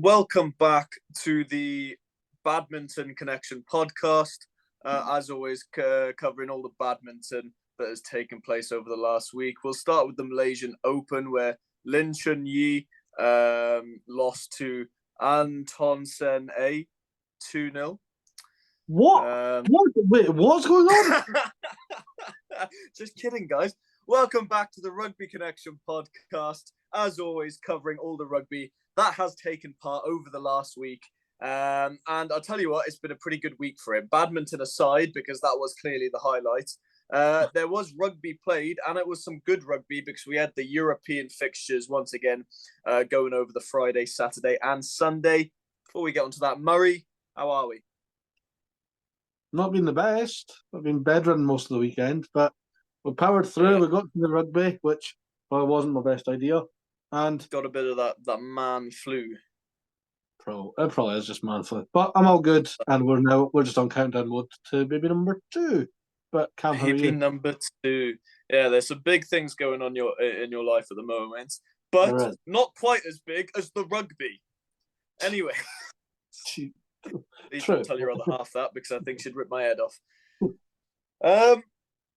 welcome back to the Badminton Connection podcast. As always, covering all the badminton that has taken place over the last week. We'll start with the Malaysian Open, where Lin Chunyi lost to Anton Sen A 2-0. What? Wait, what's going on? Just kidding, guys. Welcome back to the Rugby Connection podcast. As always, covering all the rugby that has taken part over the last week. And I'll tell you what, it's been a pretty good week for it. Badminton aside, because that was clearly the highlight. There was rugby played, and it was some good rugby because we had the European fixtures once again going over the Friday, Saturday, and Sunday. Before we get onto that, Murray, how are we? Not been the best. I've been bedridden most of the weekend, but we powered through. Yeah. We got to the rugby, which probably wasn't my best idea. And got a bit of that man flu. It probably is just man flu. But I'm all good, and we're just on countdown mode to baby number 2. But baby number 2. Yeah, there's some big things going on in your life at the moment, but not quite as big as the rugby. Anyway, please don't tell your other half that, because I think she'd rip my head off.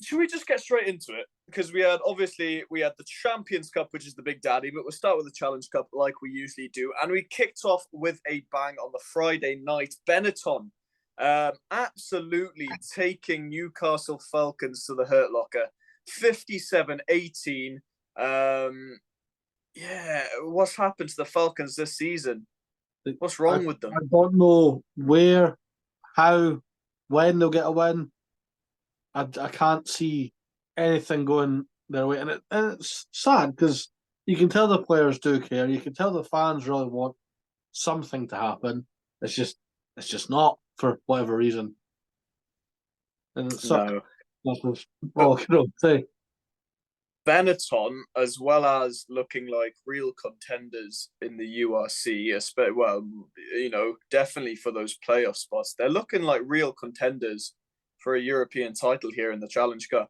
Should we just get straight into it? Because we had the Champions Cup, which is the big daddy, but we'll start with the Challenge Cup like we usually do. And we kicked off with a bang on the Friday night. Benetton absolutely taking Newcastle Falcons to the Hurt Locker. 57-18. What's happened to the Falcons this season? What's wrong with them? I don't know where, how, when they'll get a win. I can't see anything going their way. And it's sad because you can tell the players do care. You can tell the fans really want something to happen. It's just not, for whatever reason. And it's all I can say. Benetton, as well as looking like real contenders in the URC, definitely for those playoff spots, they're looking like real contenders for a European title here in the Challenge Cup.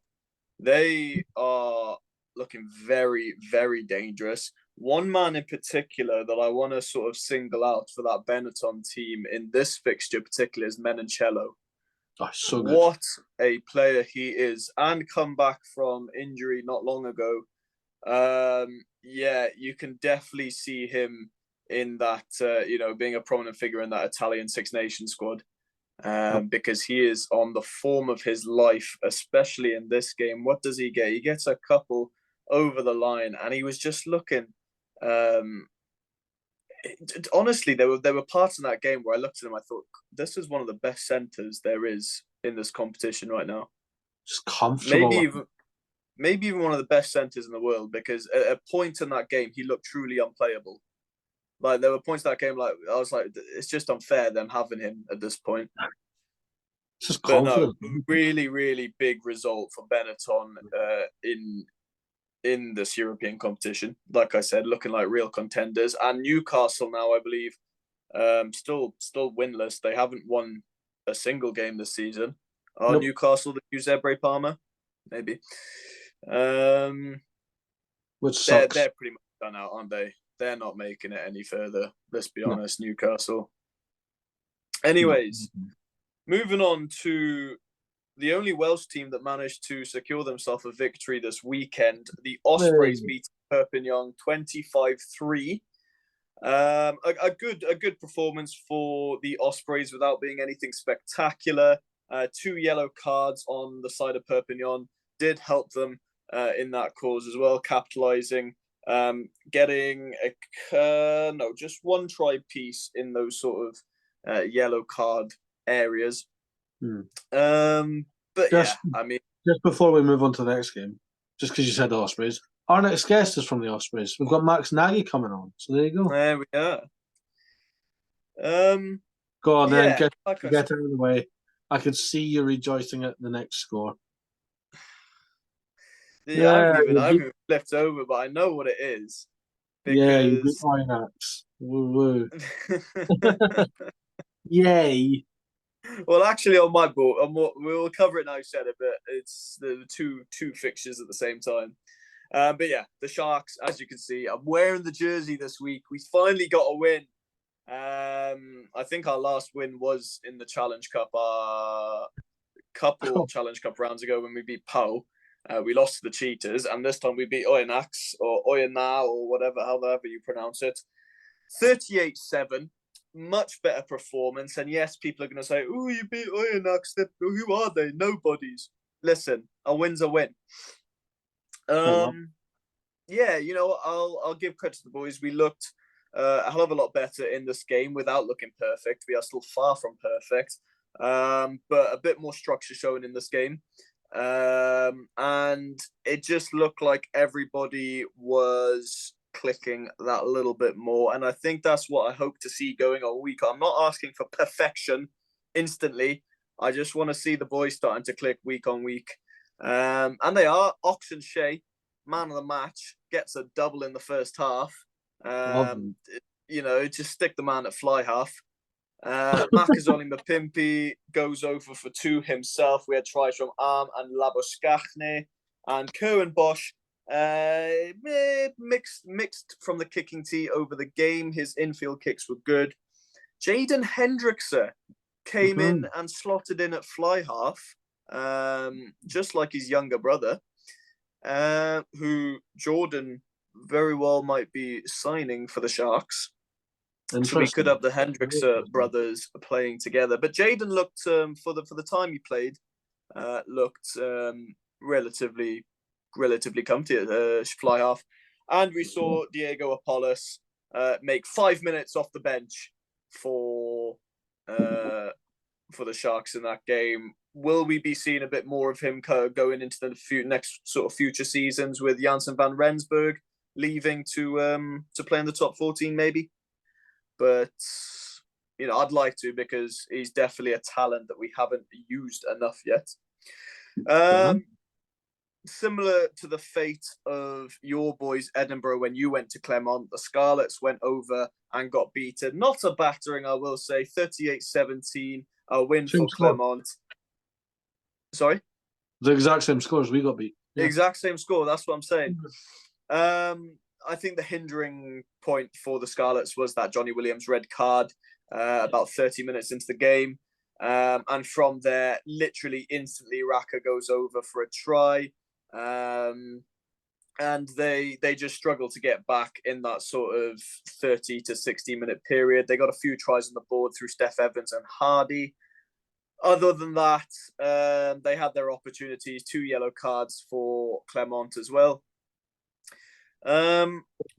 They are looking very, very dangerous. One man in particular that I want to sort of single out for that Benetton team in this fixture particularly is Menoncello. Oh, so good. What a player he is, and come back from injury not long ago. You can definitely see him in that, being a prominent figure in that Italian Six Nations squad. Because he is on the form of his life, especially in this game. What does he get? He gets a couple over the line, and he was just looking. Honestly, there were parts in that game where I looked at him, I thought, this is one of the best centres there is in this competition right now. Just comfortable. Maybe even one of the best centres in the world, because at a point in that game, he looked truly unplayable. Like, there were points in that game, like, I was like, it's just unfair them having him at this point. It's just confident. No, really, really big result for Benetton in this European competition. Like I said, looking like real contenders. And Newcastle now, I believe, still winless. They haven't won a single game this season. Nope. Newcastle the new Zebre Palmer? Maybe. Which sucks. They're pretty much done out, aren't they? They're not making it any further. Let's be honest, Newcastle. Anyways, moving on to the only Welsh team that managed to secure themselves a victory this weekend. The Ospreys beat Perpignan 25-3. A good performance for the Ospreys without being anything spectacular. 2 yellow cards on the side of Perpignan did help them in that cause as well, capitalising. Getting just 1 try piece in those sort of yellow card areas. Just before we move on to the next game, just because you said the Ospreys, our next guest is from the Ospreys. We've got Max Nagy coming on, so there you go. There we are. Go on then, get out of the way. I could see you rejoicing at the next score. I haven't even flipped over, but I know what it is. Yeah, you beat Inox. Woo woo. Yay. Well, actually, on my board, we'll cover it now. You said it, but it's the two fixtures at the same time. But yeah, the Sharks, as you can see, I'm wearing the jersey this week. We finally got a win. I think our last win was in the Challenge Cup, couple Challenge Cup rounds ago when we beat Pau. We lost to the Cheetahs, and this time we beat Oyonnax or Oyonnax or whatever, however you pronounce it. 38-7, much better performance. And yes, people are going to say, "Oh, you beat Oyonnax. Who are they? Nobodies." Listen, a win's a win. Yeah, you know, I'll give credit to the boys. We looked a hell of a lot better in this game without looking perfect. We are still far from perfect, but a bit more structure showing in this game. And it just looked like everybody was clicking that little bit more. And I think that's what I hope to see going on week. I'm not asking for perfection instantly. I just want to see the boys starting to click week on week. And they are. Oxen Shea, man of the match, gets a double in the first half. You know, just stick the man at fly half. Makazole Mapimpi goes over for 2 himself. We had tries from Arm and Laboskachne, and Kerwin Bosch mixed from the kicking tee over the game. His infield kicks were good. Jaden Hendrickse came in and slotted in at fly half, just like his younger brother, who Jordan very well might be signing for the Sharks. So we could have the Hendrickse brothers playing together. But Jaden looked, for the time he played, looked relatively comfy at fly half. And we saw Diego Apollos make 5 minutes off the bench for the Sharks in that game. Will we be seeing a bit more of him going into the next sort of future seasons with Janssen van Rensburg leaving to play in the top 14 maybe? But, you know, I'd like to, because he's definitely a talent that we haven't used enough yet. Similar to the fate of your boys, Edinburgh, when you went to Clermont, the Scarlets went over and got beaten. Not a battering, I will say, 38-17, a win for Clermont. Sorry? The exact same score as we got beat. Yeah. Exact same score, that's what I'm saying. I think the hindering point for the Scarlets was that Johnny Williams red card about 30 minutes into the game. And from there, literally instantly, Raka goes over for a try. And they just struggled to get back in that sort of 30 to 60 minute period. They got a few tries on the board through Steph Evans and Hardy. Other than that, they had their opportunities, 2 yellow cards for Clermont as well.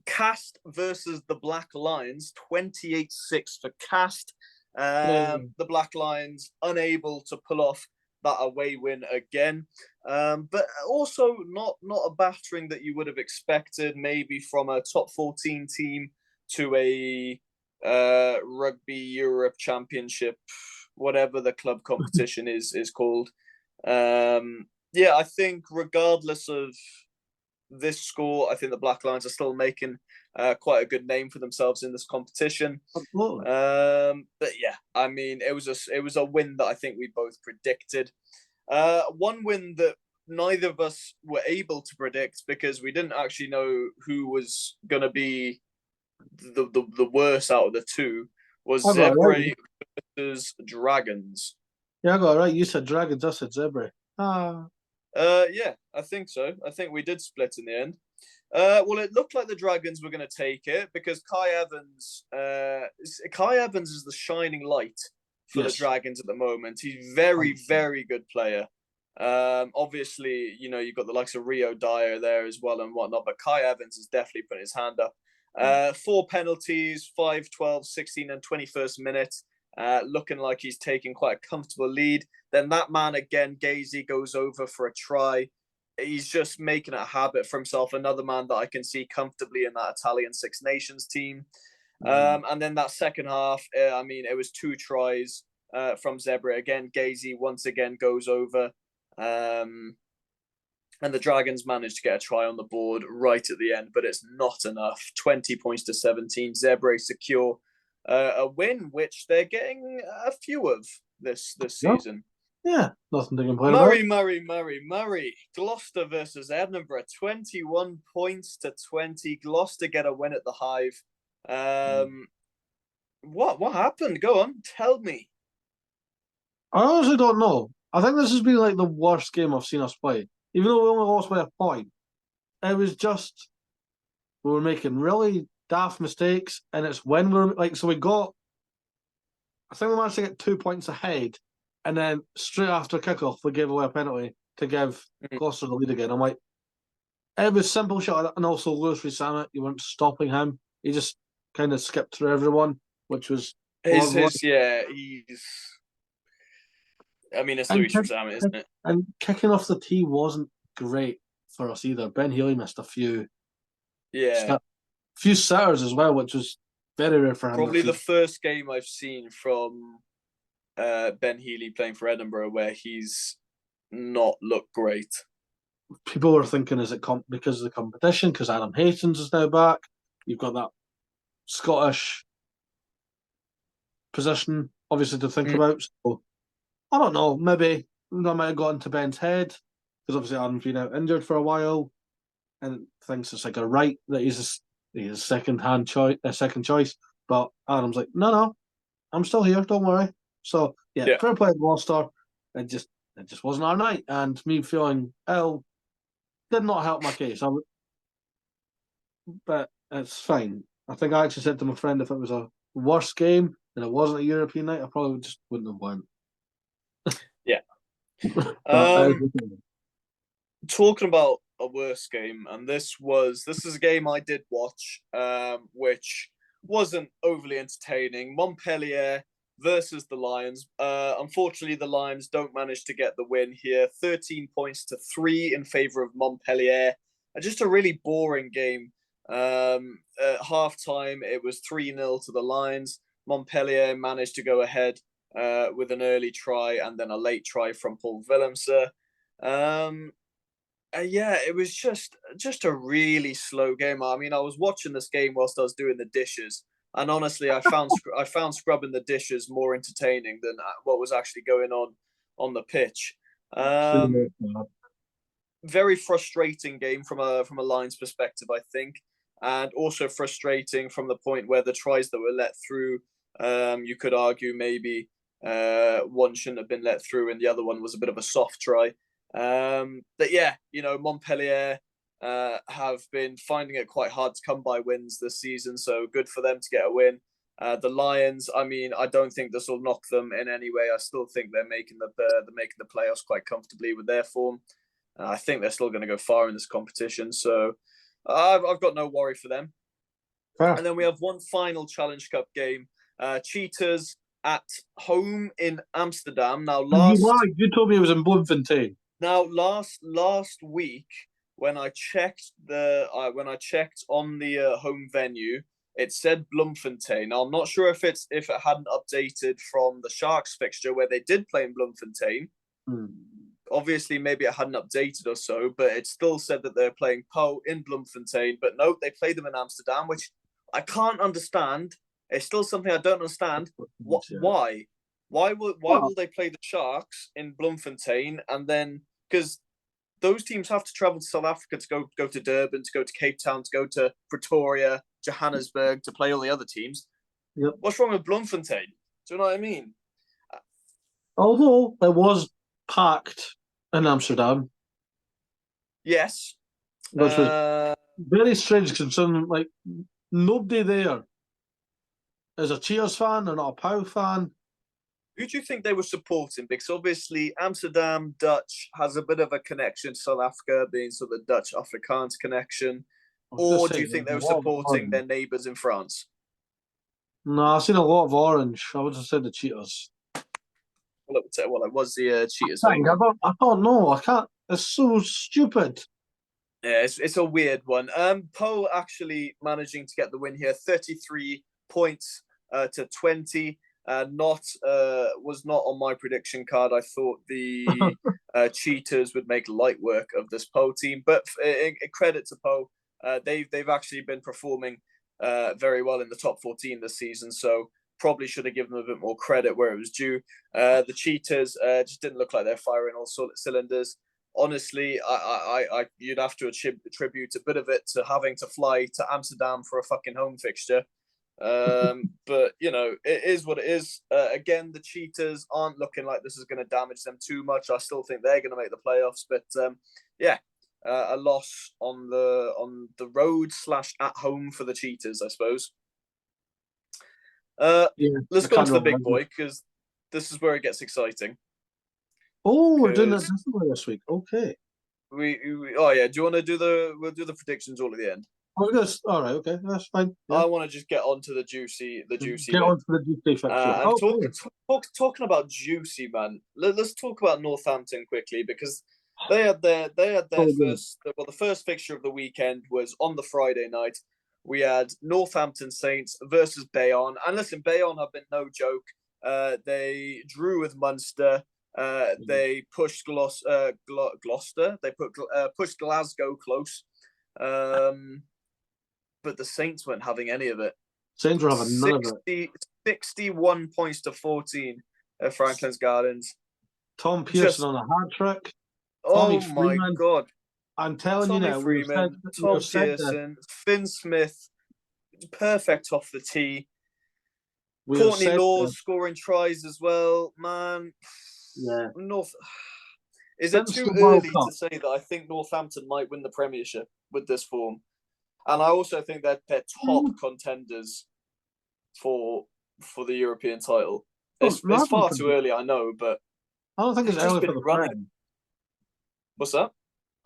Cast versus the Black Lions, 28-6 for Cast. The Black Lions unable to pull off that away win again, but also not a battering that you would have expected, maybe from a top 14 team to a Rugby Europe Championship, whatever the club competition is called. Yeah, I think regardless of this score, I think the Black Lions are still making quite a good name for themselves in this competition. But yeah, I mean, it was a win that I think we both predicted. One win that neither of us were able to predict, because we didn't actually know who was going to be the worst out of the two, was Zebra versus Dragons. Yeah, I got it right. You said Dragons, I said Zebra. Yeah, I think so. I think we did split in the end. Well, it looked like the Dragons were going to take it, because Kai Evans is the shining light for the Dragons at the moment. He's very, very good player. Obviously, you know, you've got the likes of Rio Dyer there as well and whatnot, but Kai Evans is definitely putting his hand up. 4 penalties, 5, 12, 16 and 21st minute. Looking like he's taking quite a comfortable lead. Then that man again, Gazy, goes over for a try. He's just making it a habit for himself. Another man that I can see comfortably in that Italian Six Nations team. And then that second half, I mean, it was 2 tries from Zebra. Again, Gazy once again goes over. And the Dragons managed to get a try on the board right at the end, but it's not enough. 20 points to 17. Zebra secure a win, which they're getting a few of this season. Yeah, nothing to complain about. Murray. Gloucester versus Edinburgh, 21 points to 20. Gloucester get a win at the Hive. What happened? Go on, tell me. I honestly don't know. I think this has been like the worst game I've seen us play. Even though we only lost by a point, it was just we were making really daft mistakes, and it's when we're like, so we got. I think we managed to get 2 points ahead, and then straight after kickoff, we gave away a penalty to give Mhm. Gloucester the lead again. I'm like, it was simple shot, and also Lewis Rees-Zammit, you weren't stopping him. He just kind of skipped through everyone, which was lovely. He's. I mean, it's And Louis Rees-Zammit, isn't it? kicking off the tee wasn't great for us either. Ben Healy missed a Yeah, few sitters as well, which was very rare for him probably this the season. first game I've seen from Ben Healy playing for Edinburgh where he's not looked great. People were thinking, is it because of the competition? Because Adam Hastings is now back. You've got that Scottish position, obviously, to think Mm. about. So I don't know. Maybe that might have got into Ben's head because obviously Adam's been out injured for a while and thinks it's like a right that he's a second choice. But Adam's like, no, I'm still here. Don't worry. So yeah, Yeah. fair play to Gloucester. It just wasn't our night, and me feeling ill did not help my case. But it's fine. I think I actually said to my friend if it was a worse game and it wasn't a European night, I probably just wouldn't have went. Yeah. But Talking about a worse game, and this is a game I did watch, which wasn't overly entertaining. Montpellier versus the Lions. Unfortunately, the Lions don't manage to get the win here. 13 points to 3 in favor of Montpellier. Just a really boring game. At halftime, it was 3-0 to the Lions. Montpellier managed to go ahead with an early try and then a late try from Paul Willemse. Um, yeah, it was just a really slow game. I mean, I was watching this game whilst I was doing the dishes, and honestly, I found scrubbing the dishes more entertaining than what was actually going on the pitch. Um, Very frustrating game from a Lions perspective, I think, and also frustrating from the point where the tries that were let through, you could argue maybe one shouldn't have been let through, and the other one was a bit of a soft try. But yeah, Montpellier have been finding it quite hard to come by wins this season, so good for them to get a win. The Lions, I mean, I don't think this will knock them in any way. I still think they're making the playoffs quite comfortably with their form. I think they're still going to go far in this competition, so I've got no worry for them. fair. And then we have one final Challenge Cup game, Cheetahs at home in Amsterdam. You lied. You told me it was in Bloemfontein. Last week when I checked on the home venue, it said Bloemfontein. Now I'm not sure if it hadn't updated from the Sharks fixture where they did play in Bloemfontein. Obviously, maybe it hadn't updated or so, but it still said that they're playing Po in Bloemfontein. But no, they played them in Amsterdam, which I can't understand. It's still something I don't understand. Why? Why will they play the Sharks in Bloemfontein and then because those teams have to travel to South Africa to go to Durban, to go to Cape Town, to go to Pretoria, Johannesburg to play all the other teams. Yep. What's wrong with Bloemfontein? Do you know what I mean? Although it was packed in Amsterdam, Yes. which was very strange considering like nobody there is a Cheers fan, they're not a POW fan. Who do you think they were supporting? Because obviously Amsterdam Dutch has a bit of a connection to South Africa, being sort of the Dutch Afrikaans connection. Or do you think they were supporting their neighbours in France? No, I've seen a lot of orange. I would have said the Cheetahs. Well, it was the Cheetahs. I don't know. I can't. It's so stupid. Yeah, it's a weird one. Poe actually managing to get the win here, 33 points to 20. Was not on my prediction card. I thought the Cheetahs would make light work of this Poe team, but credit to Poe, they've actually been performing very well in the top 14 this season. So probably should have given them a bit more credit where it was due. The Cheetahs just didn't look like they're firing all cylinders. Honestly, you'd have to attribute a bit of it to having to fly to Amsterdam for a fucking home fixture. But it is what it is. Again, the Cheetahs aren't looking like this is going to damage them too much. I still think they're going to make the playoffs. But a loss on the road / at home for the Cheetahs, I suppose. Let's go on to the big boy, because this is where it gets exciting. Oh, we're doing that differently this week. Okay. Do you want to we'll do the predictions all at the end? All right, okay, that's fine. Yeah. I want to just get on to the juicy Get bit. on to the juicy fixture. Talking about juicy, man. Let's talk about Northampton quickly, because they had their the first fixture of the weekend was on the Friday night. We had Northampton Saints versus Bayonne, and listen, Bayonne have been no joke. They drew with Munster. They pushed Gloucester. They pushed Glasgow close. But the Saints weren't having any of it. Saints were having none of it. 61 points to 14 at Franklin's Gardens. Tom Pearson on a hat trick. Oh my God. I'm telling Tommy you now. Freeman, Tom Pearson, Finn Smith, perfect off the tee. Courtney Laws scoring tries as well. Man. Yeah. Is it too early to say that I think Northampton might win the Premiership with this form? And I also think that they're top contenders for the European title. It's far too early, I know, but I don't think it's early for the Prem. What's that?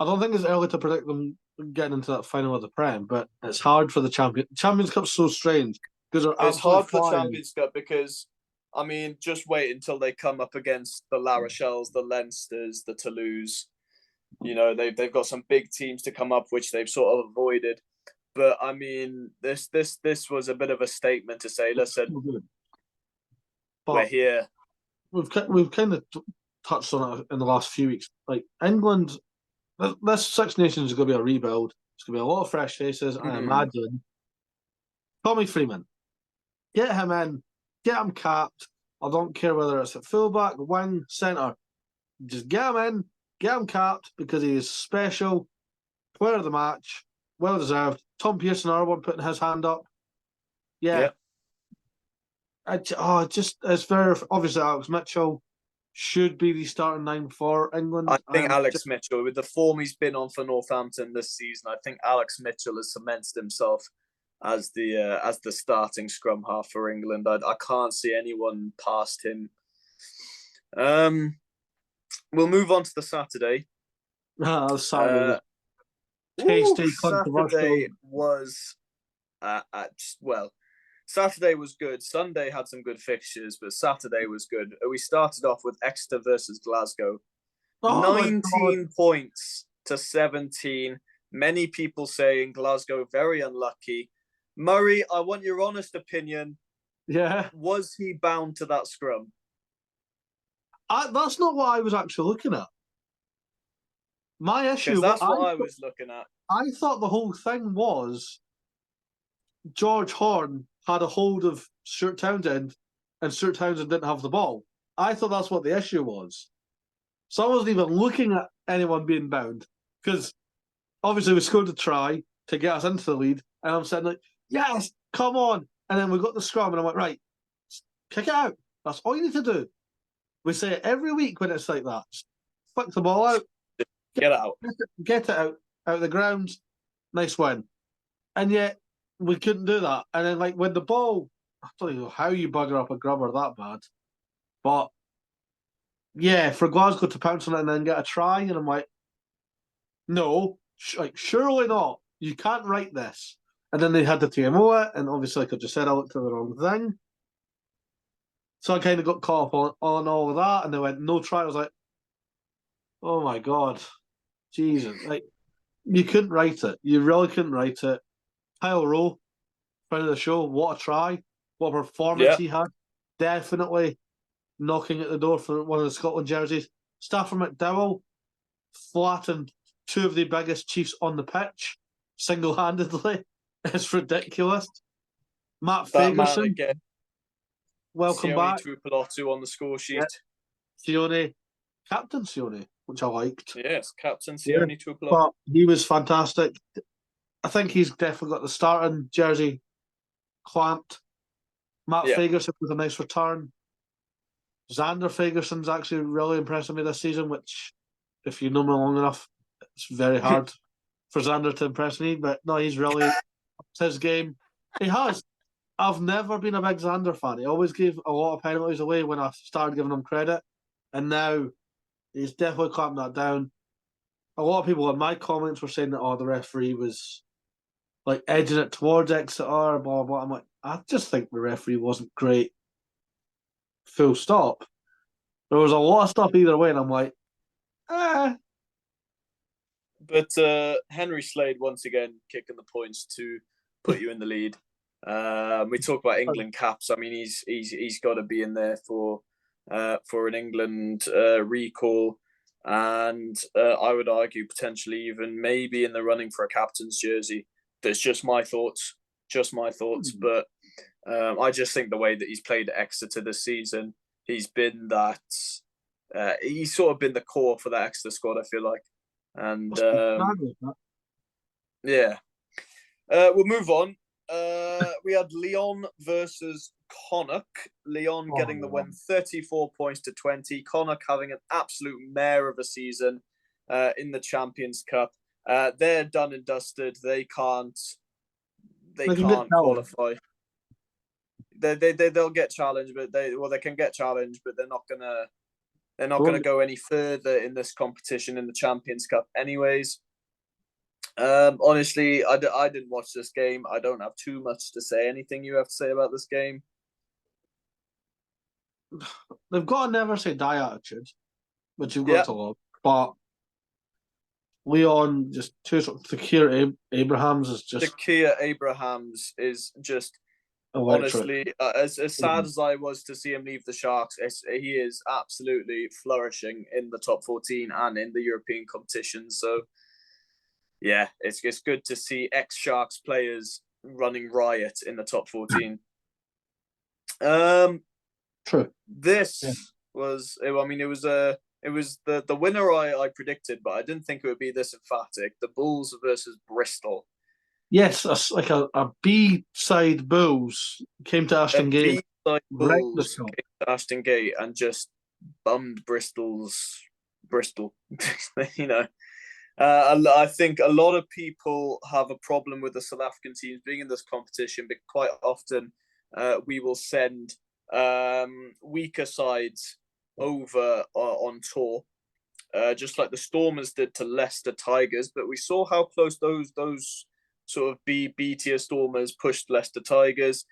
I don't think it's early to predict them getting into that final of the Prem, but it's hard for the Champions Cup's so strange because it's hard for the Champions Cup because, I mean, just wait until they come up against the La Rochelles, the Leinsters, the Toulouse. They've got some big teams to come up, which they've sort of avoided. But I mean, this was a bit of a statement to say, listen, we're here. We've kind of touched on it in the last few weeks. Like England, this Six Nations is going to be a rebuild. It's going to be a lot of fresh faces. I imagine Tommy Freeman, get him in, get him capped. I don't care whether it's at fullback, wing, centre. Just get him in, get him capped because he is special. Player of the match, well deserved. Tom Pearson, our one, putting his hand up. Yeah. It's very obviously Alex Mitchell should be the starting 9 for England. I think Alex Mitchell, with the form he's been on for Northampton this season, I think Alex Mitchell has cemented himself as the starting scrum half for England. I can't see anyone past him. We'll move on to the Saturday. Saturday was Saturday was good. Sunday had some good fixtures, but Saturday was good. We started off with Exeter versus Glasgow. 19 points to 17. Many people saying Glasgow very unlucky. Murray, I want your honest opinion. Yeah. Was he bound to that scrum? That's not what I was actually looking at. My issue... That's what I was looking at. I thought the whole thing was George Horne had a hold of Stuart Townsend and Stuart Townsend didn't have the ball. I thought that's what the issue was. So I wasn't even looking at anyone being bound because obviously we scored a try to get us into the lead and I'm saying like, yes, come on. And then we got the scrum and I'm like, right, kick it out. That's all you need to do. We say it every week when it's like that. Just flick the ball out. Get it out. Get it out of the ground. Nice win. And yet we couldn't do that. And then like when the ball, I don't know how you bugger up a grubber that bad. But yeah, for Glasgow to pounce on it and then get a try, and I'm like, no, surely not. You can't write this. And then they had the TMO it, and obviously, like I just said, I looked at the wrong thing. So I kind of got caught up on all of that, and they went, no try. I was like, oh my God, Jesus. Like, you couldn't write it. You really couldn't write it. Kyle Rowe, friend of the show, what a try. What a performance he had. Definitely knocking at the door for one of the Scotland jerseys. Stafford McDowell flattened 2 of the biggest Chiefs on the pitch single-handedly. It's ridiculous. Matt Fagerson, welcome back. Tuipulotu on the score sheet. Sione, Captain Sione, which I liked. Yes, Captain Sione Tuipulotu. But he was fantastic. I think he's definitely got the starting jersey clamped. Matt Yeah. Fagerson with a nice return. Xander Fagerson's actually really impressing me this season, which, if you know me long enough, it's very hard for Xander to impress me. But no, he's really upped his game. He has. I've never been a big Xander fan. He always gave a lot of penalties away when I started giving him credit. And now he's definitely clamped that down. A lot of people in my comments were saying that, oh, the referee was like edging it towards Exeter, blah, blah, blah. I'm like, I just think the referee wasn't great. Full stop. There was a lot of stuff either way, and I'm like, eh. But Henry Slade once again kicking the points to put you in the lead. We talk about England caps. I mean, he's got to be in there for an England recall, and I would argue potentially even maybe in the running for a captain's jersey. That's just my thoughts. But I just think the way that he's played at Exeter this season, he's been that. He's sort of been the core for that Exeter squad, I feel like. And yeah, we'll move on. We had Lyon versus Connacht. Lyon getting the win, 34 points to 20. Connacht having an absolute mare of a season in the Champions Cup. They're done and dusted. They can't qualify. They'll get challenged, but they can get challenged, but they're not gonna go any further in this competition in the Champions Cup, anyways. Honestly, I didn't watch this game. I don't have too much to say. Anything you have to say about this game? They've got a never say die attitude, which you've got to love. But Leon, just two sort of Takir Abrahams is just. Takir Abrahams is just electric. Honestly, as sad as I was to see him leave the Sharks, he is absolutely flourishing in the top 14 and in the European competition. So, yeah, it's good to see ex-Sharks players running riot in the top 14. True. This was, I mean, it was the winner I predicted, but I didn't think it would be this emphatic. The Bulls versus Bristol. Yes, like a B-side Bulls came to Ashton Gate. B-side Bulls came to Ashton Gate and just bummed Bristol. You know, I think a lot of people have a problem with the South African teams being in this competition, but quite often we will send weaker sides over on tour, just like the Stormers did to Leicester Tigers. But we saw how close those sort of B tier Stormers pushed Leicester Tigers,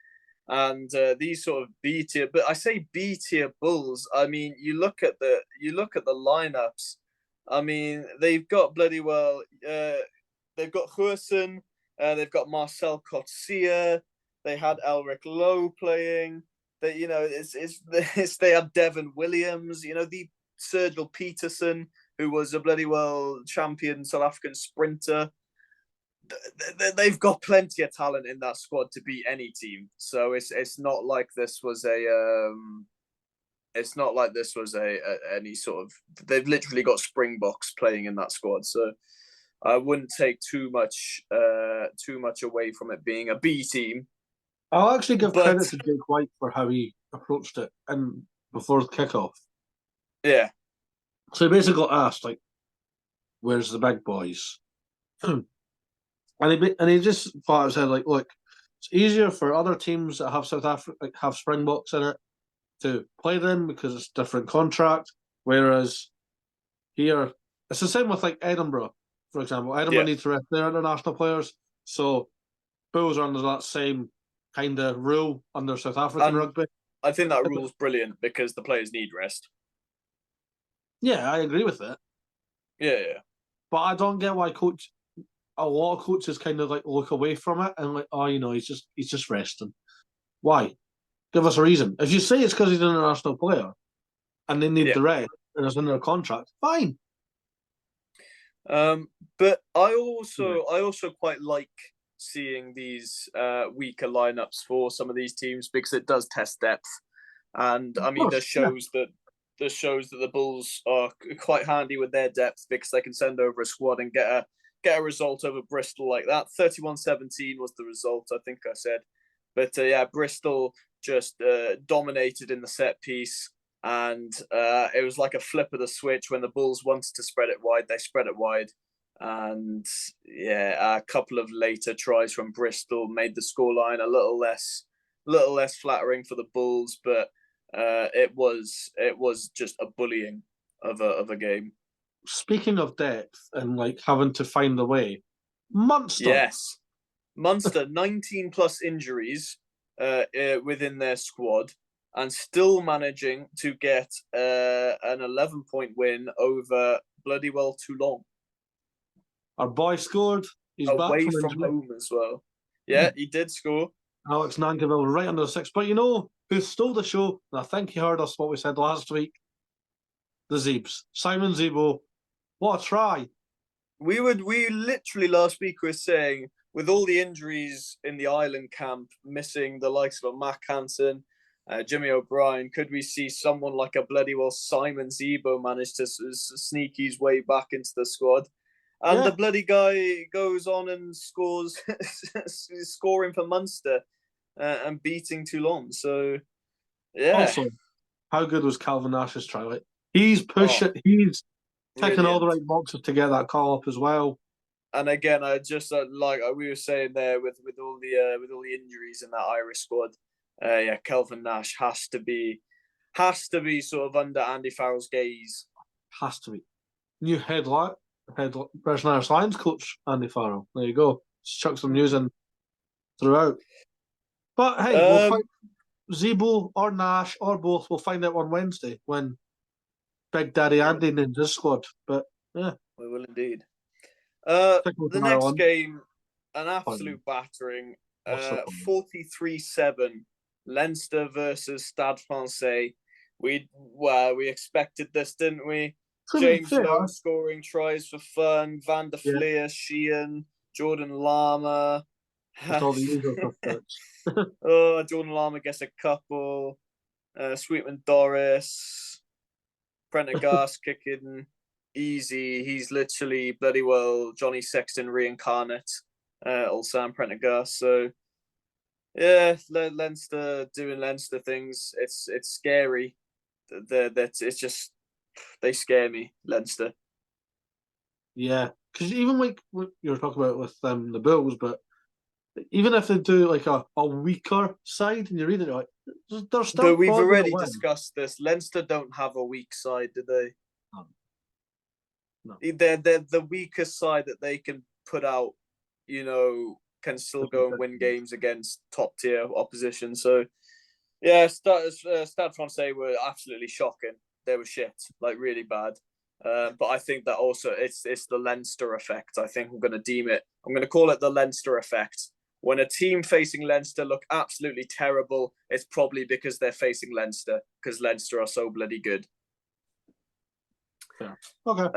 and these sort of B tier, but I say B tier Bulls. I mean, you look at the lineups. I mean, they've got bloody well. They've got Hurston. They've got Marcel Coetzee. They had Elric Lowe playing. They, you know, they have Devon Williams. You know, the Sergio Peterson, who was a bloody well champion South African sprinter. They've got plenty of talent in that squad to beat any team. So it's not like this was any sort of. They've literally got Springboks playing in that squad. So I wouldn't take too much away from it being a B team. I'll actually give credit to Jake White for how he approached it and before the kickoff. Yeah. So he basically asked, like, "Where's the big boys?" And he just thought, said, like, look, it's easier for other teams that have South Africa, like, have Springboks in it, to play them because it's a different contract. Whereas here, it's the same with like Edinburgh, for example. Edinburgh needs to rest their international players, so Bulls are under that same kind of rule under South African rugby. I think that rule is brilliant because the players need rest. Yeah, I agree with it. Yeah. But I don't get why a lot of coaches kind of like look away from it and like, oh, you know, he's just resting. Why? Give us a reason. If you say it's because he's an international player and they need the rest and it's in their contract, fine. But I also quite like seeing these weaker lineups for some of these teams because it does test depth, and I mean, this shows that the Bulls are quite handy with their depth because they can send over a squad and get a result over Bristol like that. 31-17 was the result, I think I said. But yeah, Bristol just dominated in the set piece. And it was like a flip of the switch. When the Bulls wanted to spread it wide, they spread it wide. And yeah, a couple of later tries from Bristol made the scoreline a little less flattering for the Bulls, but it was just a bullying of a game. Speaking of depth and like having to find a way, Munster. Yes, Munster 19 plus injuries within their squad, and still managing to get an 11-point win over bloody well Toulon. Our boy scored. He's away back from home as well. Yeah, he did score. Alex Nankivell right under the six. But you know who stole the show? And I think he heard us what we said last week. The Zeebs. Simon Zebo. What a try. We literally last week were saying, with all the injuries in the Ireland camp, missing the likes of a Mac Hansen, Jimmy O'Brien, could we see someone like a bloody well Simon Zebo manage to sneak his way back into the squad? And the bloody guy goes on and scores, scoring for Munster and beating Toulon. So, yeah. Also, how good was Calvin Nash's try? Like, he's pushing, he's ticking all the right boxes to get that call up as well. And again, I just like we were saying there with all the injuries in that Irish squad, yeah, Calvin Nash has to be sort of under Andy Farrell's gaze. Has to be. New head British Irish Lions coach Andy Farrell. There you go. Just chuck some news in throughout. But hey, we'll find Zebo or Nash or both. We'll find out on Wednesday when Big Daddy Andy names his squad. But yeah, we will indeed. The next game, an absolute battering. 43-7, Leinster versus Stade Francais. We expected this, didn't we? James Lowe scoring tries for fun. Van der Fleer, Sheehan, Jordan Lama. All the usual stuff. Jordan Lama gets a couple. Sweetman Doris. Prendergast kicking easy. He's literally bloody well Johnny Sexton reincarnate. Old Sam Prendergast. So yeah, Leinster doing Leinster things. It's scary. It's just they scare me, Leinster. Yeah, because even like what you were talking about with the Bulls, but even if they do like a weaker side, and you read it like they're still. But we've already discussed this. Leinster don't have a weak side, do they? No. They're the weakest side that they can put out. You know, can still go and win games against top tier opposition. So yeah, Stade Francais were absolutely shocking. They were shit, like really bad. But I think that also it's the Leinster effect. I think I'm going to deem it. I'm going to call it the Leinster effect. When a team facing Leinster look absolutely terrible, it's probably because they're facing Leinster, because Leinster are so bloody good. Yeah. Okay.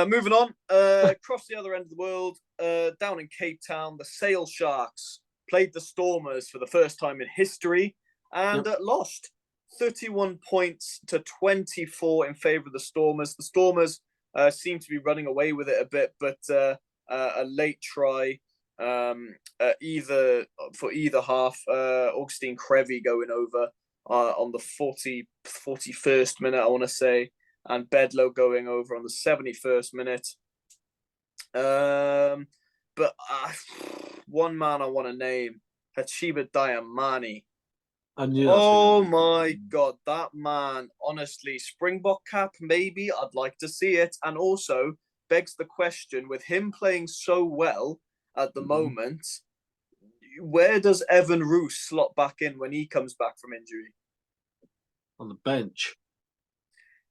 Moving on, across the other end of the world, down in Cape Town, the Sale Sharks played the Stormers for the first time in history and lost 31 points to 24 in favour of the Stormers. The Stormers seem to be running away with it a bit, but a late try for either half. Augustine Crevy going over on the 41st minute, I want to say, and Bedlow going over on the 71st minute. But one man I want to name, Hachiba Diamani. Oh my God, that man, honestly, Springbok cap, maybe, I'd like to see it. And also begs the question, with him playing so well at the moment, where does Evan Roos slot back in when he comes back from injury? On the bench.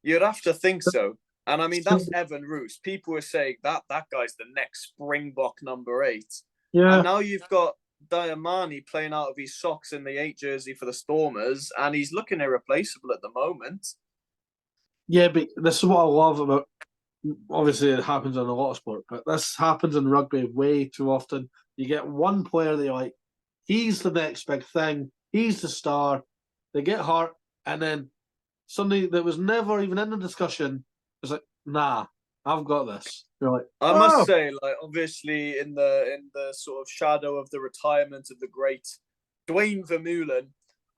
You'd have to think so. And I mean, that's Evan Roos. People were saying that guy's the next Springbok number 8. Yeah. And now you've got Diamani playing out of his socks in the 8 jersey for the Stormers, and he's looking irreplaceable at the moment. Yeah, but this is what I love about. Obviously, it happens in a lot of sport, but this happens in rugby way too often. You get one player that you're like, he's the next big thing, he's the star. They get hurt, and then somebody that was never even in the discussion is like, nah, I've got this. You're like, I must say, like, obviously in the sort of shadow of the retirement of the great Dwayne Vermeulen.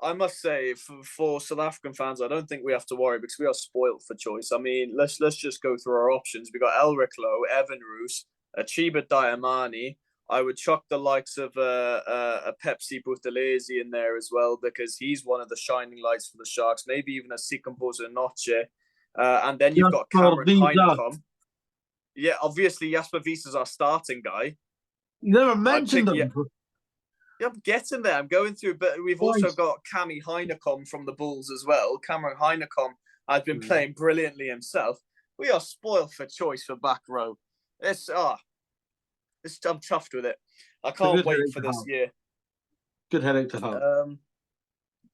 I must say, for South African fans, I don't think we have to worry because we are spoilt for choice. I mean, let's just go through our options. We got Elric Lowe, Evan Roos, Chiba Diamani. I would chuck the likes of a Pepsi Buthelezi in there as well because he's one of the shining lights for the Sharks. Maybe even a Sikamboza Noche. And then you've got Cameron Heinekom. Yeah, obviously Jasper Wiese's our starting guy. You never mentioned him. Yeah, I'm getting there. I'm going through, but we've also got Cami Heinekom from the Bulls as well. Cameron Heinekom has been playing brilliantly himself. We are spoiled for choice for back row. I'm chuffed with it. I can't wait for this year. Good headache to have.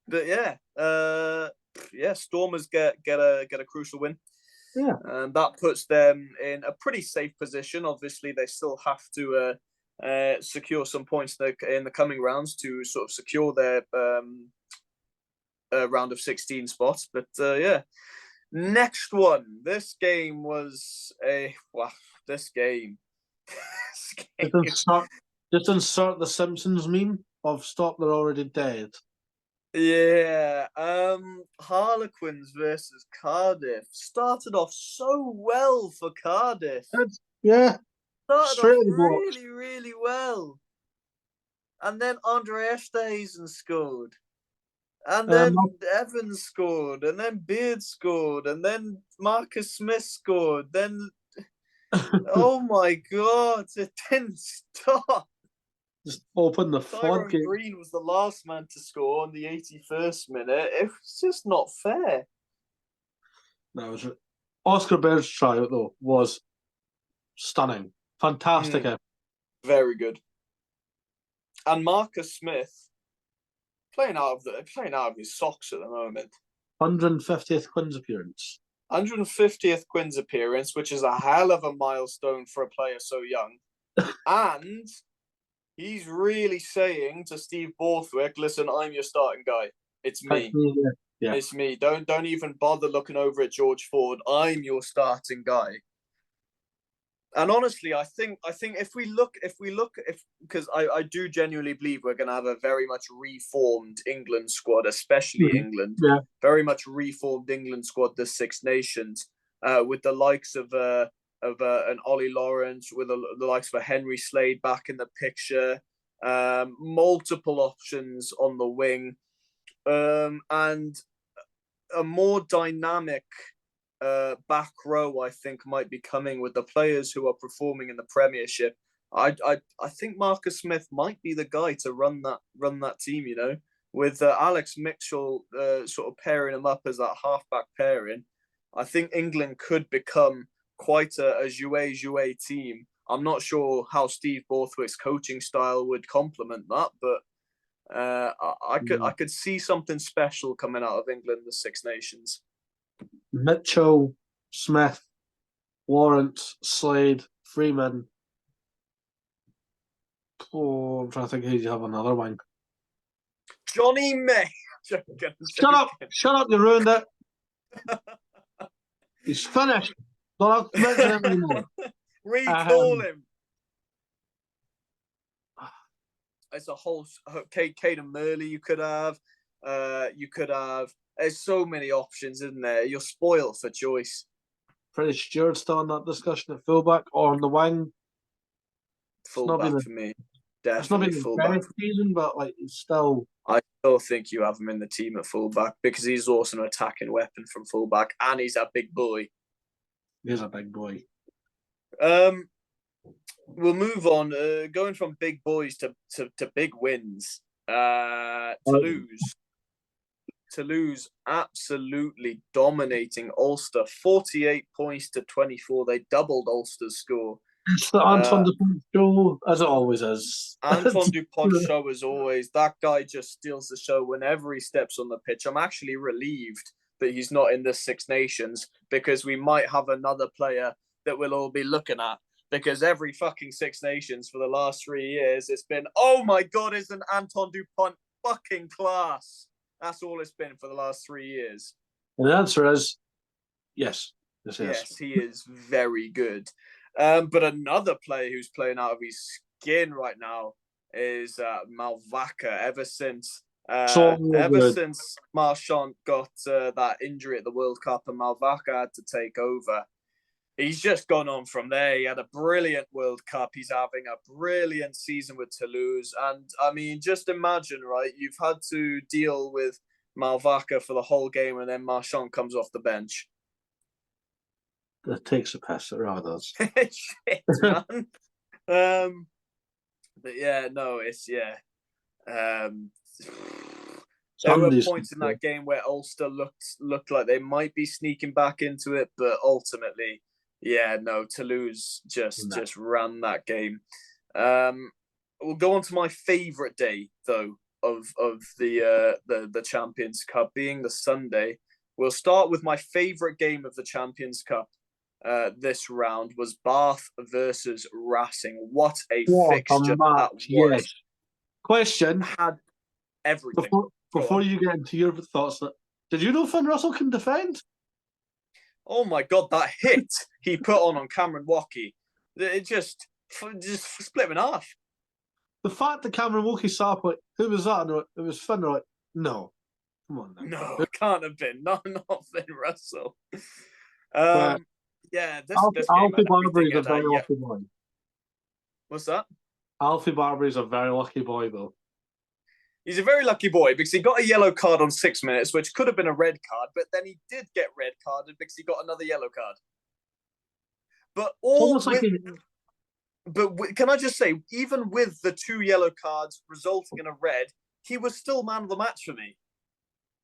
But yeah, Stormers get a crucial win. Yeah, and that puts them in a pretty safe position. Obviously, they still have to secure some points in the coming rounds to sort of secure their round of 16 spots. But yeah, next one. This game was this game. Just insert the Simpsons meme of "Stop, they're already dead." Yeah, Harlequins versus Cardiff started off so well for Cardiff. Yeah, started off really, really well, and then Andre Esterhuizen scored, and then Evans scored, and then Beard scored, and then Marcus Smith scored. Then, oh my God, it didn't stop. Just open the floodgate. Tyrone Green was the last man to score on the 81st minute. It was just not fair. That was it. Oscar Bear's tryout, though, was stunning. Fantastic. Very good. And Marcus Smith playing out of his socks at the moment. 150th Quins appearance. 150th Quins appearance, which is a hell of a milestone for a player so young. And he's really saying to Steve Borthwick, listen, I'm your starting guy. It's me. Yeah. It's me. Don't even bother looking over at George Ford. I'm your starting guy. And honestly, I think if we look, because I do genuinely believe we're going to have a very much reformed England squad, especially England. Yeah. Very much reformed England squad, the Six Nations, with the likes of an Ollie Lawrence, with the likes of a Henry Slade back in the picture, multiple options on the wing, and a more dynamic back row, I think, might be coming with the players who are performing in the Premiership. I think Marcus Smith might be the guy to run that team, you know, with Alex Mitchell sort of pairing him up as that halfback pairing. I think England could become quite a jouet team. I'm not sure how Steve Borthwick's coaching style would complement that, but I could see something special coming out of England, the Six Nations. Mitchell, Smith, Lawrence, Slade, Freeman. Oh, I'm trying to think who you have another wing. Johnny May. Shut up, you ruined it. He's finished. Don't have to mention him anymore. Recall him. It's a whole Caden Murley you could have. There's so many options, isn't there? You're spoiled for choice. Freddie Stewart still in that discussion at fullback or on the wing. Fullback for me. Definitely fullback. Season, but like it's still. I still think you have him in the team at fullback because he's also an attacking weapon from fullback, and he's a big boy. He's a big boy. We'll move on. Going from big boys to big wins. Toulouse absolutely dominating Ulster, 48 points to 24. They doubled Ulster's score. It's the Anton Dupont show, as it always is. Anton Dupont show, as always. That guy just steals the show whenever he steps on the pitch. I'm actually relieved that he's not in the Six Nations because we might have another player that we'll all be looking at. Because every fucking Six Nations for the last 3 years, it's been, oh my God, isn't Anton Dupont fucking class? That's all it's been for the last 3 years. And the answer is yes. Yes, he is very good. But another player who's playing out of his skin right now is Malvaca. Ever since good. since Marchand got that injury at the World Cup and Malvaca had to take over, he's just gone on from there. He had a brilliant World Cup. He's having a brilliant season with Toulouse. And I mean, just imagine, right? You've had to deal with Malvaca for the whole game, and then Marchand comes off the bench. It takes a piss, it rather does. Shit, man. But yeah, no, it's there were points in that game where Ulster looked like they might be sneaking back into it, but ultimately, yeah, no, Toulouse just ran that game. We'll go on to my favourite day though of the Champions Cup being the Sunday. We'll start with my favourite game of the Champions Cup. This round was Bath versus Racing. What a fixture that was! Yes. Question: had everything. Before you get into your thoughts, did you know Finn Russell can defend? Oh my God, that hit he put on Cameron Walkie, it just split him in half. The fact that Cameron Walkie saw up, like, who was that? And it was Finn. Like, no, come on now. No, it can't have been. Not Finn Russell. Yeah, this Alfie Barbary is a very lucky boy. What's that? Alfie Barbary is a very lucky boy, though. He's a very lucky boy because he got a yellow card on 6 minutes, which could have been a red card, but then he did get red carded because he got another yellow card. But can I just say, even with the 2 yellow cards resulting in a red, he was still man of the match for me.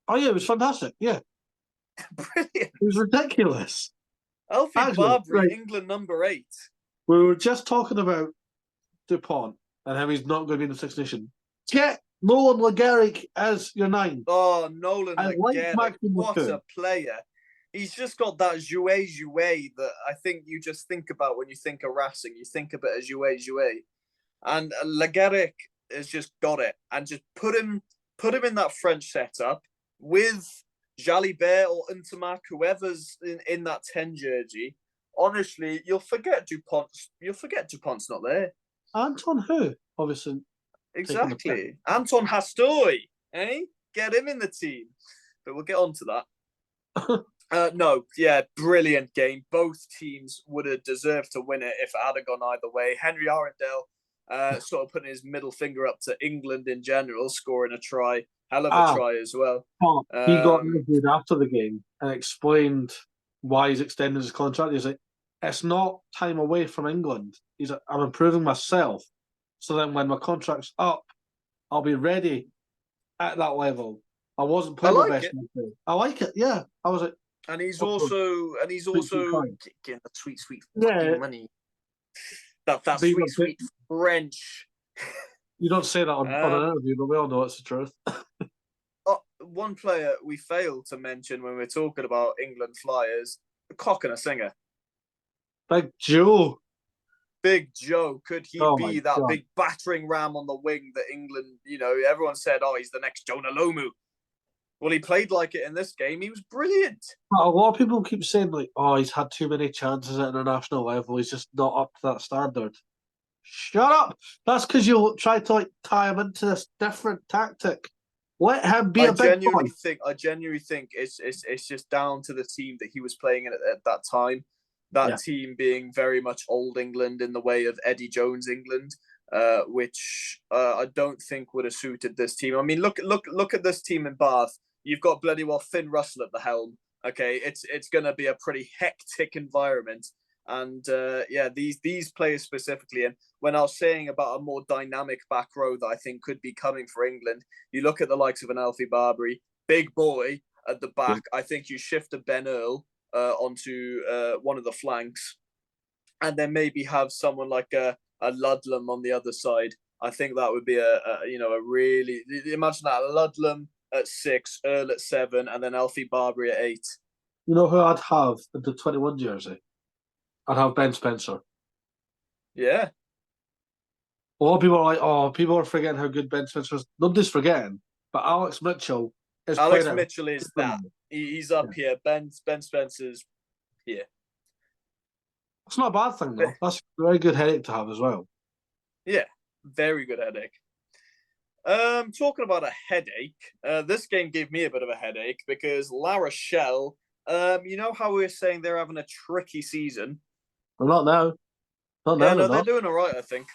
Oh yeah, it was fantastic. Yeah, brilliant. It was ridiculous. Alfie Barbary, England number 8. We were just talking about Dupont and how he's not going to be in the Six Nations. Get Nolan LeGarrick as your 9. Oh, Nolan LeGarrick, what a player. He's just got that jouet that I think you just think about when you think of Racing. You think of it as jouet. And LeGarrick has just got it. And just put him in that French setup with Jalibert or Intermac, whoever's in that 10 jersey. Honestly, you'll forget Dupont's not there. Anton who? Obviously. Exactly. Anton Hastoy, eh? Get him in the team. But we'll get on to that. No, yeah, brilliant game. Both teams would have deserved to win it if it had gone either way. Henry Arundel sort of putting his middle finger up to England in general, scoring a try. Hell of a try as well. He got interviewed after the game and explained why he's extending his contract. He's like, it's not time away from England. He's like, I'm improving myself. So then when my contract's up, I'll be ready at that level. I wasn't playing my best. I like it, yeah. I was like, and he's also getting the sweet money. That sweet French. You don't say that on an interview, but we all know it's the truth. One player we failed to mention when we're talking about England Flyers, a cock and a singer. Big Joe. Big Joe, could he be that big battering ram on the wing that England, everyone said, he's the next Jonah Lomu. Well, he played like it in this game. He was brilliant. But a lot of people keep saying, he's had too many chances at international level. He's just not up to that standard. Shut up. That's because you try to tie him into this different tactic. Let him be a big boy. I genuinely think it's just down to the team that he was playing in at that time. That team being very much old England in the way of Eddie Jones England, which I don't think would have suited this team. I mean, look at this team in Bath. You've got bloody well Finn Russell at the helm. Okay, it's going to be a pretty hectic environment. And these players specifically, and when I was saying about a more dynamic back row that I think could be coming for England, you look at the likes of an Alfie Barbary, big boy at the back. I think you shift a Ben Earl onto one of the flanks, and then maybe have someone like a Ludlam on the other side. I think that would be a really, imagine that, Ludlam at 6, Earl at 7, and then Alfie Barbary at 8. You know who I'd have in the 21 jersey? I'd have Ben Spencer. Yeah. A lot of people are like, people are forgetting how good Ben Spencer is. Nobody's forgetting, but Alex Mitchell is that. He's up here. Ben Spencer's here. It's not a bad thing, though. That's a very good headache to have as well. Yeah, very good headache. Talking about a headache, this game gave me a bit of a headache because La Rochelle, you know how we were saying they're having a tricky season? Well, not now. Not Yeah, now, no, they're they're not. doing all right, I think.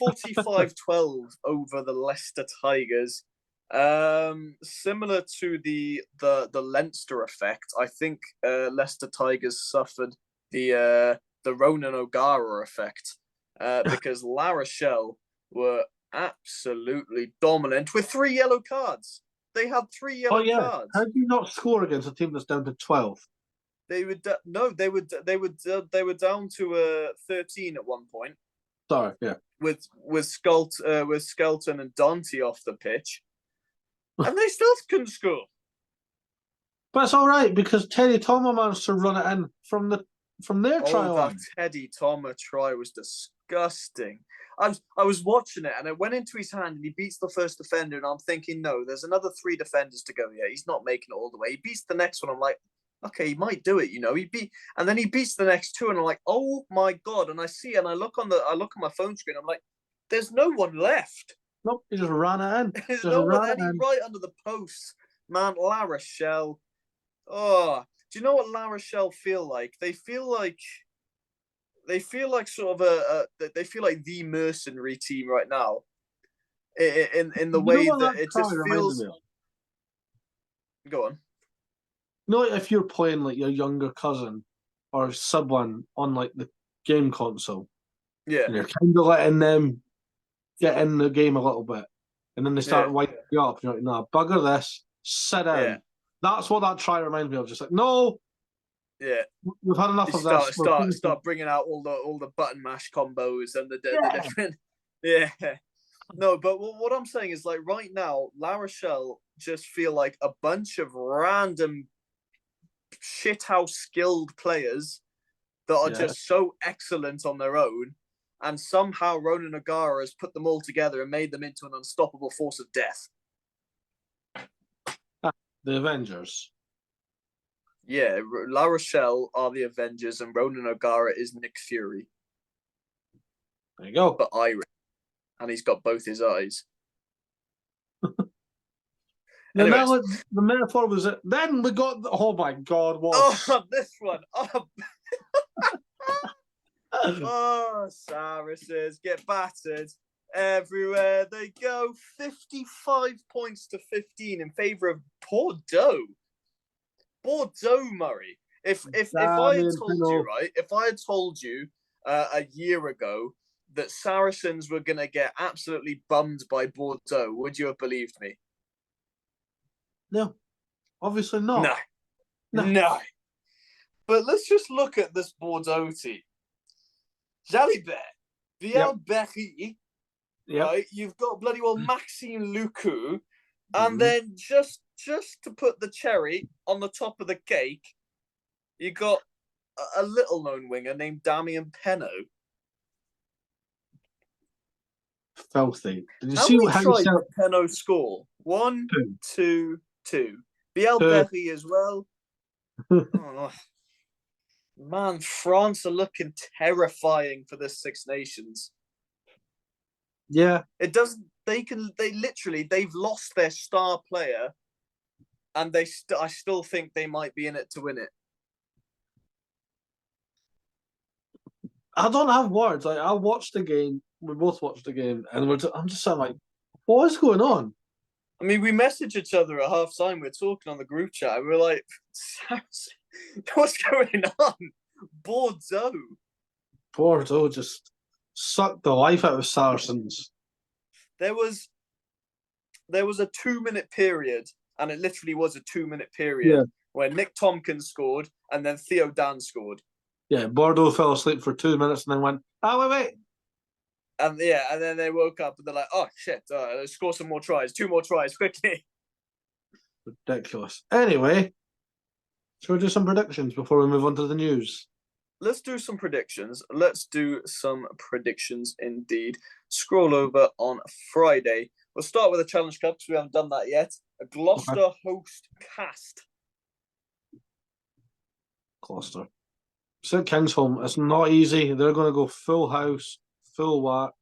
45-12 over the Leicester Tigers. Similar to the Leinster effect, I think Leicester Tigers suffered the Ronan O'Gara effect because La Rochelle were absolutely dominant with 3 yellow cards. They had 3 yellow Yeah. How cards. do you not score against a team that's down to 12? They would no, they were down to 13 at one point. Sorry, yeah. With Skelton and Dante off the pitch, and they still couldn't score. But it's all right because Teddy Thomas managed to run it in from their try That line. Teddy Thomas try was disgusting. I was watching it and it went into his hand and he beats the first defender and I'm thinking, no, there's another 3 defenders to go here. He's not making it all the way. He beats the next one. I'm like, okay, he might do it, you know. And then he beats the next 2 and I'm like, oh my god. And I see and I look on my phone screen. I'm like, there's no one left. Nope, he just ran it in. There's Just no one, ran it and he in. right under the post. Man, La Rochelle. Oh, do you know what La Rochelle feel like? They feel like sort of they feel like the mercenary team right now. In the You know way what that that it try just reminded feels. me of? Go on. You know, if you're playing like your younger cousin or sibling on like the game console, Yeah, and you're kind of letting them get in the game a little bit, and then they start yeah, winding you up. You're like, nah, bugger this, sit yeah, down. That's what that try reminds me of. Just like, no, yeah. we've had You enough of this. start bringing out all the button mash combos and the Yeah, different. Yeah. No, but what I'm saying is like right now, La Rochelle just feel like a bunch of random shithouse skilled players that are yeah. just so excellent on their own, and somehow Ronan O'Gara has put them all together and made them into an unstoppable force of death. The Avengers. Yeah, La Rochelle are the Avengers, and Ronan O'Gara is Nick Fury, There you go. but Irish, and he's got both his eyes. Yeah, Anyways, now the metaphor was it. Then we got. Oh my God! What? this one. Oh, Saracens get battered everywhere they go. 55 points to 15 in favour of Bordeaux. Bordeaux, Murray. If I had told you, right, if I had told you a year ago that Saracens were going to get absolutely bummed by Bordeaux, would you have believed me? No, obviously not. No. But let's just look at this Bordeaux team. Jalibert, Biel-Berry, right? You've got bloody well Maxime Lucu, and then just to put the cherry on the top of the cake, you got a little known winger named Damien Penaud. Filthy. Did you How see many how tries did Penaud score? 1, 2, 2. Biel-Berry as well. Oh, man, France are looking terrifying for this Six Nations. Yeah. It doesn't. They've lost their star player, and I still think they might be in it to win it. I don't have words. Like I watched the game. We both watched the game, and I'm just saying, like, what is going on? I mean, we messaged each other at half time. We're talking on the group chat, and we're like, "What's going on?" Bordeaux just sucked the life out of Saracens. There was a 2-minute period, and it literally was a 2-minute period where Nick Tompkins scored and then Theo Dan scored. Yeah, Bordeaux fell asleep for 2 minutes and then went, wait. And then they woke up and they're like, oh shit, let's score some more tries, 2 more tries, quickly. Ridiculous. Anyway, shall we do some predictions before we move on to the news? Let's do some predictions. Indeed. Scroll over on Friday. We'll start with the Challenge Cup because we haven't done that yet. A Gloucester host Cast. Gloucester. St Kingsholm, it's not easy. They're going to go full house, full whack.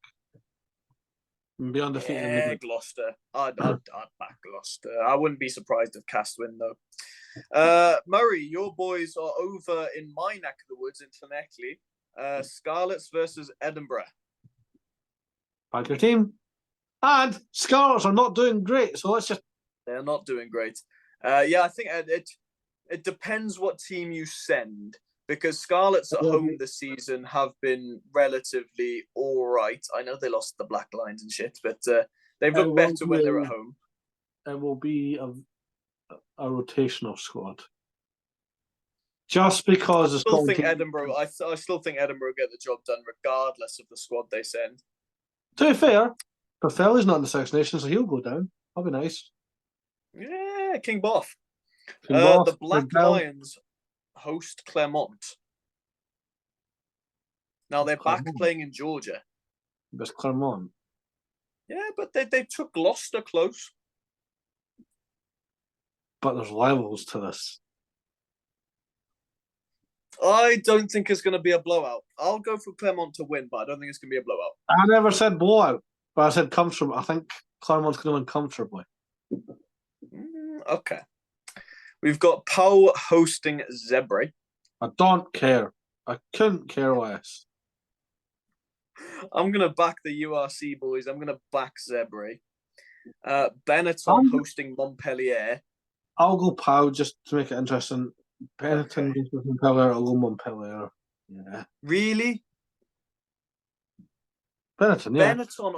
and be undefeated in the Yeah, group. Gloucester. I'd back Gloucester. I wouldn't be surprised if Cast win, though. Murray, your boys are over in my neck of the woods in Llanelli. Scarlets versus Edinburgh. Back your team. And Scarlets are not doing great, so let's just... They're not doing great. Yeah, I think it depends what team you send, because Scarlets at home this season have been relatively all right. I know they lost the Black Lions and shit, but they've looked better when they're at home. It will be a rotational squad. Just because I still think Edinburgh get the job done regardless of the squad they send. To be fair, Perfeli's not in the Six Nations, so he'll go down. That'll be nice. Yeah, King Boff. Boff, the Black Lions host Clermont. Now they're back playing in Georgia. It's Clermont. Yeah, but they took Gloucester close. But there's levels to this. I don't think it's going to be a blowout. I'll go for Clermont to win, but I don't think it's going to be a blowout. I never said blowout, but I said comfortable. I think Clermont's going to win comfortably. Okay. We've got Pau hosting Zebre. I don't care. I couldn't care less. I'm going to back the URC boys. I'm going to back Zebre. Benetton hosting Montpellier. I'll go Pau just to make it interesting. Benetton goes with Montpellier. I'll go Montpellier. Yeah. Really? Benetton, yeah. Benetton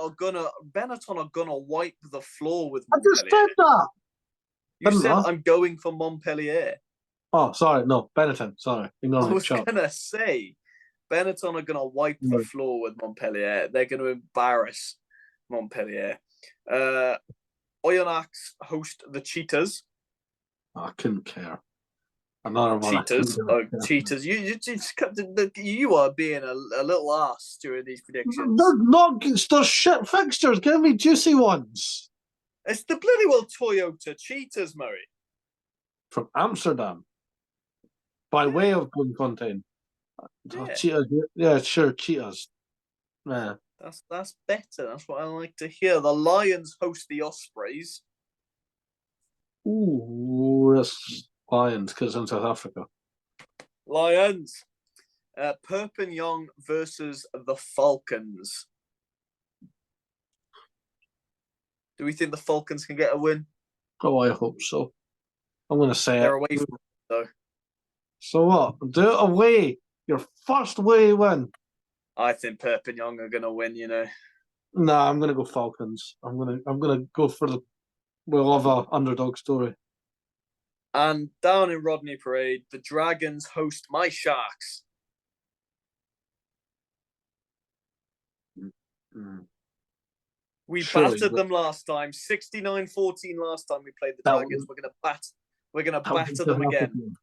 are gonna wipe the floor with Montpellier. I just said that. You said I'm going for Montpellier. Oh, sorry, no, Benetton. Sorry, I was gonna say Benetton are gonna wipe the floor with Montpellier. They're gonna embarrass Montpellier. Oyonnax host the Cheetahs. I couldn't care. Another one. Cheetahs. Cheetahs. You are being a little ass during these predictions. They're shit fixtures. Give me juicy ones. It's the bloody well Toyota Cheetahs, Murray. From Amsterdam. By way of Bloemfontein. Yeah. Cheetahs. Yeah, sure, Cheetahs. Yeah. That's better. That's what I like to hear. The Lions host the Ospreys. Ooh, that's Lions, because in South Africa. Lions. Perpignan versus the Falcons. Do we think the Falcons can get a win? Oh, I hope so. I'm going to say they're away from it, though. So what? Do it away. Your first away win. I think Perpignan are going to win, you know. Nah, I'm going to go Falcons. I'm going to go for the... We'll have an underdog story. And down in Rodney Parade, the Dragons host my Sharks. We battered them last time, 69-14 last time we played the Dragons. We're gonna batter them again.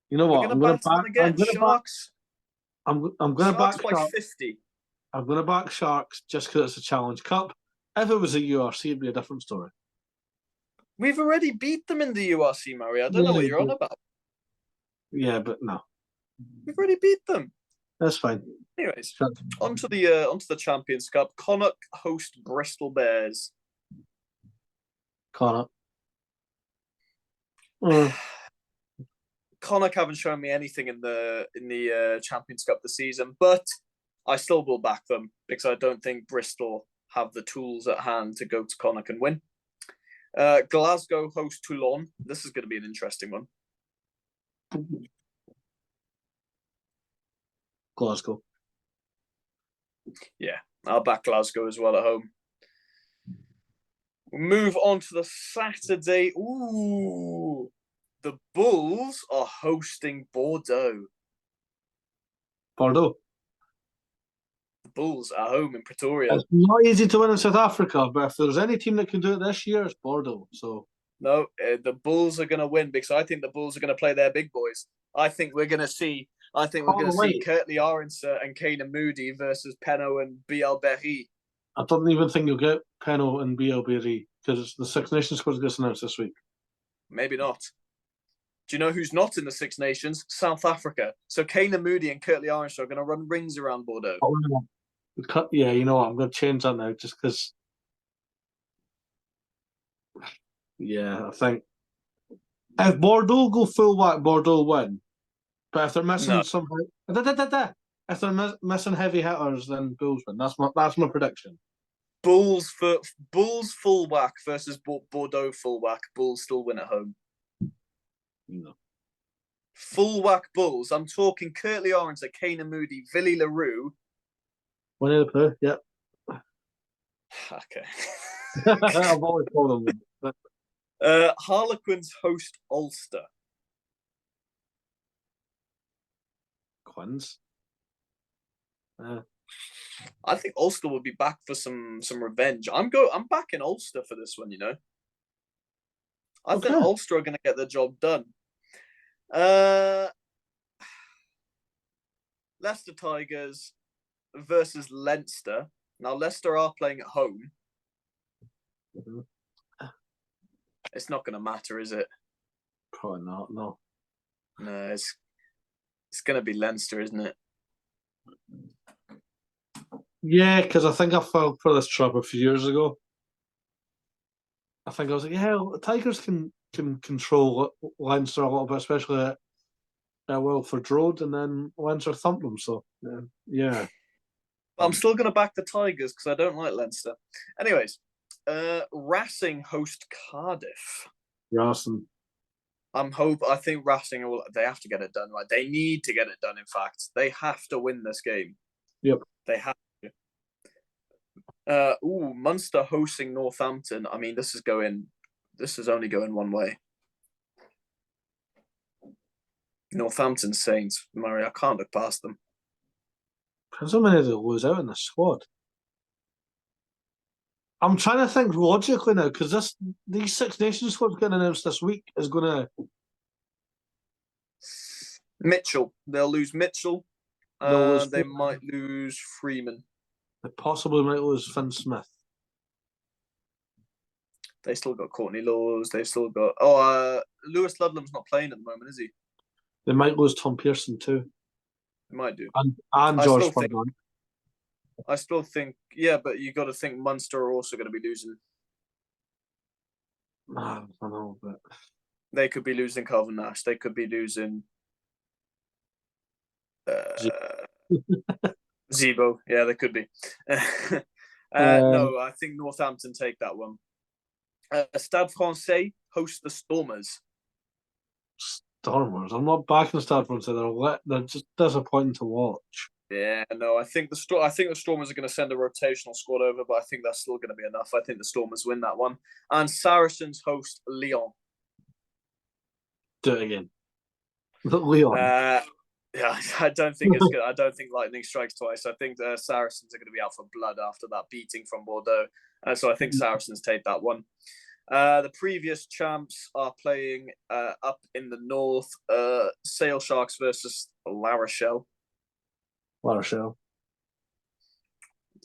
You know what? I'm gonna batter them again. Sharks. I'm gonna back by Sharks. 50. I'm gonna back Sharks just because it's a Challenge Cup. If it was a URC, it'd be a different story. We've already beat them in the URC, Murray. I don't know what you're on about. Yeah, but no. We've already beat them. That's fine. Anyways, onto the Champions Cup. Connacht host Bristol Bears. Connacht. Connacht haven't shown me anything in the Champions Cup this season, but I still will back them because I don't think Bristol have the tools at hand to go to Connacht and win. Glasgow host Toulon. This is going to be an interesting one. Glasgow. Yeah, I'll back Glasgow as well at home. We'll move on to the Saturday. Ooh, the Bulls are hosting Bordeaux. Bordeaux. The Bulls are home in Pretoria. It's not easy to win in South Africa, but if there's any team that can do it this year, it's Bordeaux. So no, the Bulls are going to win because I think the Bulls are going to play their big boys. I think we're going to see Curtly Aronson and Kanan Moody versus Penno and BL Berry. I don't even think you'll get Penno and BL Berry because the Six Nations squad gets announced this week. Maybe not. Do you know who's not in the Six Nations? South Africa. So Kanan Moody and Curtly Aronson are going to run rings around Bordeaux. Yeah, you know what? I'm going to change that now just because, yeah, I think if Bordeaux go full whack, Bordeaux win. But if they're missing No. some, if they're missing heavy hitters, then Bulls win. That's my prediction. Bulls fullback versus Bordeaux fullback. Bulls still win at home. No. Fullback Bulls. I'm talking Curtly Orange, Kana Moody, Villy LaRue. Winnie the Pooh, yep. Okay. I've always told them. Harlequins host Ulster. Quins. I think Ulster will be back for some revenge. I'm backing Ulster for this one. I think Ulster are going to get the job done. Leicester Tigers versus Leinster. Now Leicester are playing at home. Mm-hmm. It's not going to matter, is it? Probably not. No. No, it's going to be Leinster, isn't it? Yeah, because I think I fell for this trap a few years ago. I think I was like, yeah, the Tigers can control Leinster a little bit, especially at Welford Road, and then Leinster thumped them. So yeah. But I'm still going to back the Tigers because I don't like Leinster. Anyways, Racing host Cardiff. Racing. I think Racing they have to get it done, right? They need to get it done. In fact, they have to win this game. Yep. They have to. Munster hosting Northampton. I mean, this is only going one way. Northampton Saints, Murray, I can't look past them. Depends how many they lose out in the squad. I'm trying to think logically now because these Six Nations squads getting announced this week is going to Mitchell. They'll lose Mitchell. They might lose Freeman. They possibly might lose Finn Smith. They still got Courtney Laws. They've still got Lewis Ludlam's not playing at the moment, is he? They might lose Tom Pearson too. They might do. And George Spurgeon. I still think, yeah, but you got to think Munster are also going to be losing. I don't know, but they could be losing Calvin Nash. They could be losing Zebo. Yeah, they could be. No, I think Northampton take that one. Stade Francais host the Stormers. Stormers. I'm not backing Stade Francais. They're just disappointing to watch. Yeah, no, I think the Stormers are going to send a rotational squad over, but I think that's still going to be enough. I think the Stormers win that one. And Saracens host Lyon. Do it again. Lyon. Yeah, I don't think it's good. I don't think lightning strikes twice. I think the Saracens are going to be out for blood after that beating from Bordeaux. So I think Saracens take that one. The previous champs are playing up in the north. Sale Sharks versus La Rochelle. La Rochelle.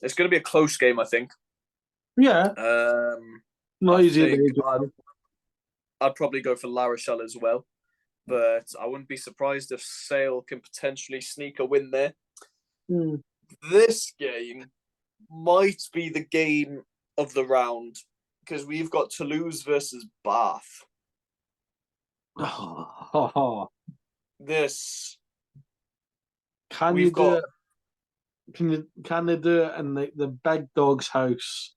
It's going to be a close game, I think. Yeah. Not easy. I'd probably go for La Rochelle as well. But I wouldn't be surprised if Sale can potentially sneak a win there. This game might be the game of the round because we've got Toulouse versus Bath. This can they do it in the big dog's house?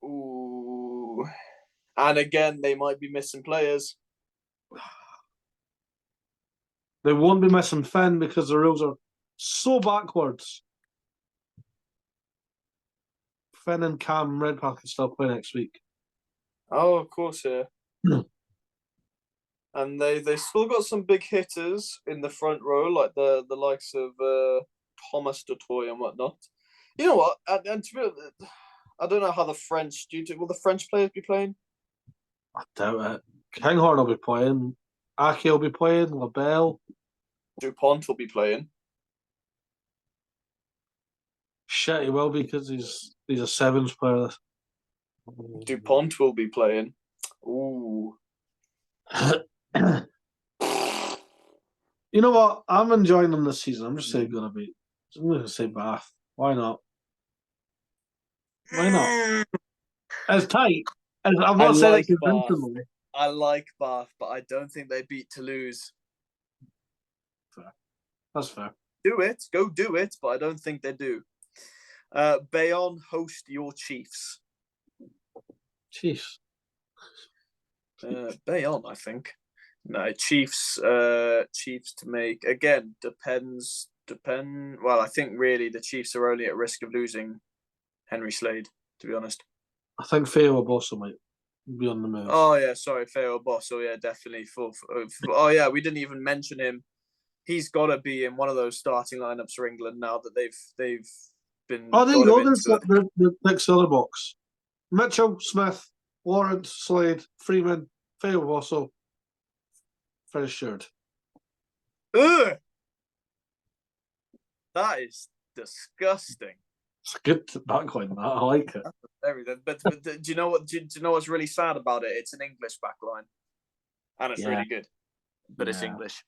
Ooh, and again they might be missing players. They won't be missing Finn because the rules are so backwards. Finn and Cam Redpath can still play next week. Oh, of course, yeah. And they still got some big hitters in the front row, like the likes of Thomas Dutoy and whatnot. You know what? And to be, I don't know how the French will the French players be playing? I doubt it. Kinghorn will be playing. Aki will be playing. LaBelle. Dupont will be playing. Shit, he will be because he's a sevens player. Dupont will be playing. Ooh. You know what? I'm enjoying them this season. I'm just saying I'm going to say Bath. Why not? Why not? It's tight. I'm not saying like it's Bath. convincingly. I like Bath, but I don't think they beat Toulouse. Fair. That's fair. Do it. Go do it, but I don't think they do. Bayonne host your Chiefs. Chiefs. Bayonne, I think. No, Chiefs. Chiefs to make. Again, depends. Well, I think really the Chiefs are only at risk of losing Henry Slade, to be honest. I think Theo Bosso might be on the move. Oh yeah, sorry, Theo Bosso. Yeah, definitely. Oh yeah, we didn't even mention him. He's got to be in one of those starting lineups for England now that they've been. Oh, there you go. There's the next other box. Mitchell, Smith, Lawrence, Slade, Freeman, Theo Bosso. Very assured. Ugh! That is disgusting. It's a good backline. I like it. But do you know what? Do you know what's really sad about it? It's an English backline, and it's really good, but it's English.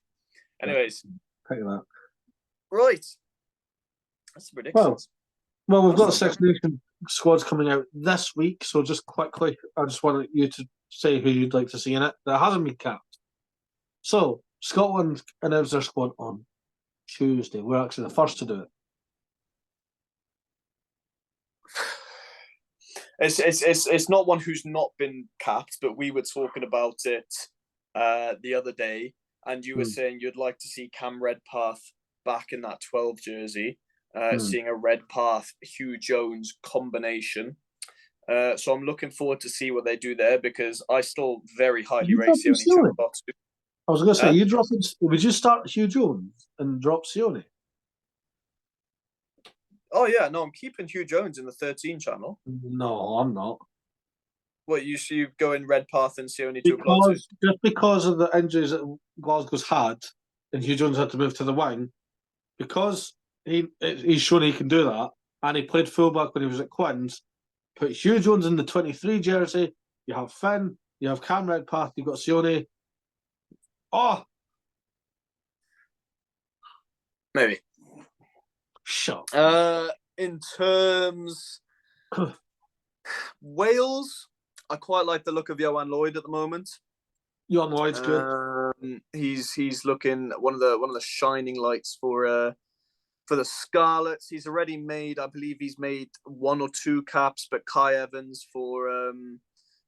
Anyways, take that. Right. That's ridiculous. Well, we've got 6 Nations squads coming out this week, so just quickly, I just wanted you to say who you'd like to see in it. That hasn't been capped. So Scotland announced their squad on Tuesday. We're actually the first to do it. It's not one who's not been capped, but we were talking about it the other day, and you were saying you'd like to see Cam Redpath back in that 12 jersey, seeing a Redpath Hugh Jones combination. So I'm looking forward to see what they do there, because I still very highly rate Sione Tuipulotu. I was going to say, would you start Hugh Jones and drop Sione? Oh yeah, no, I'm keeping Hugh Jones in the 13 channel. No, I'm not. What, you go in Redpath and Sione Tuipulotu? Just because of the injuries that Glasgow's had, and Hugh Jones had to move to the wing, because he's shown he can do that, and he played fullback when he was at Quins. Put Hugh Jones in the 23 jersey. You have Finn. You have Cam Redpath. You've got Sione. Oh, maybe. Shut. In terms Wales, I quite like the look of Ioan Lloyd at the moment. Ioan Lloyd's good. He's looking one of the shining lights for the Scarlets. He's already made, I believe he's made 1 or 2 caps, but Kai Evans for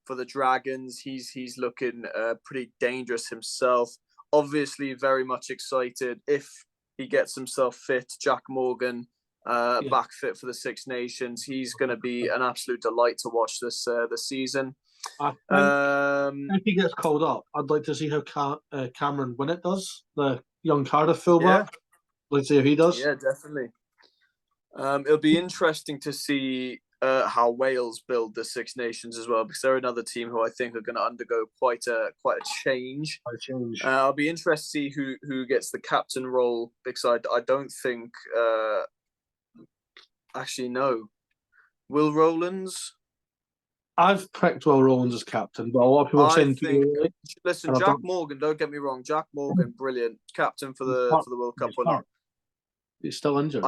the Dragons, he's looking pretty dangerous himself. Obviously, very much excited if he gets himself fit. Jack Morgan, back fit for the Six Nations. He's going to be an absolute delight to watch this season. I think if he gets called up, I'd like to see how Cameron Winnett does, the young Cardiff fullback. Yeah. Let's see if he does. Yeah, definitely. It'll be interesting to see how Wales build the Six Nations as well, because they're another team who I think are going to undergo quite a change. I'll be interested to see who gets the captain role, because I don't think actually no. Will Rowlands? I've picked Will Rowlands as captain, but a lot of people are saying listen, Jack Morgan, don't get me wrong, Jack Morgan, brilliant captain for the World Cup winner. He's still injured.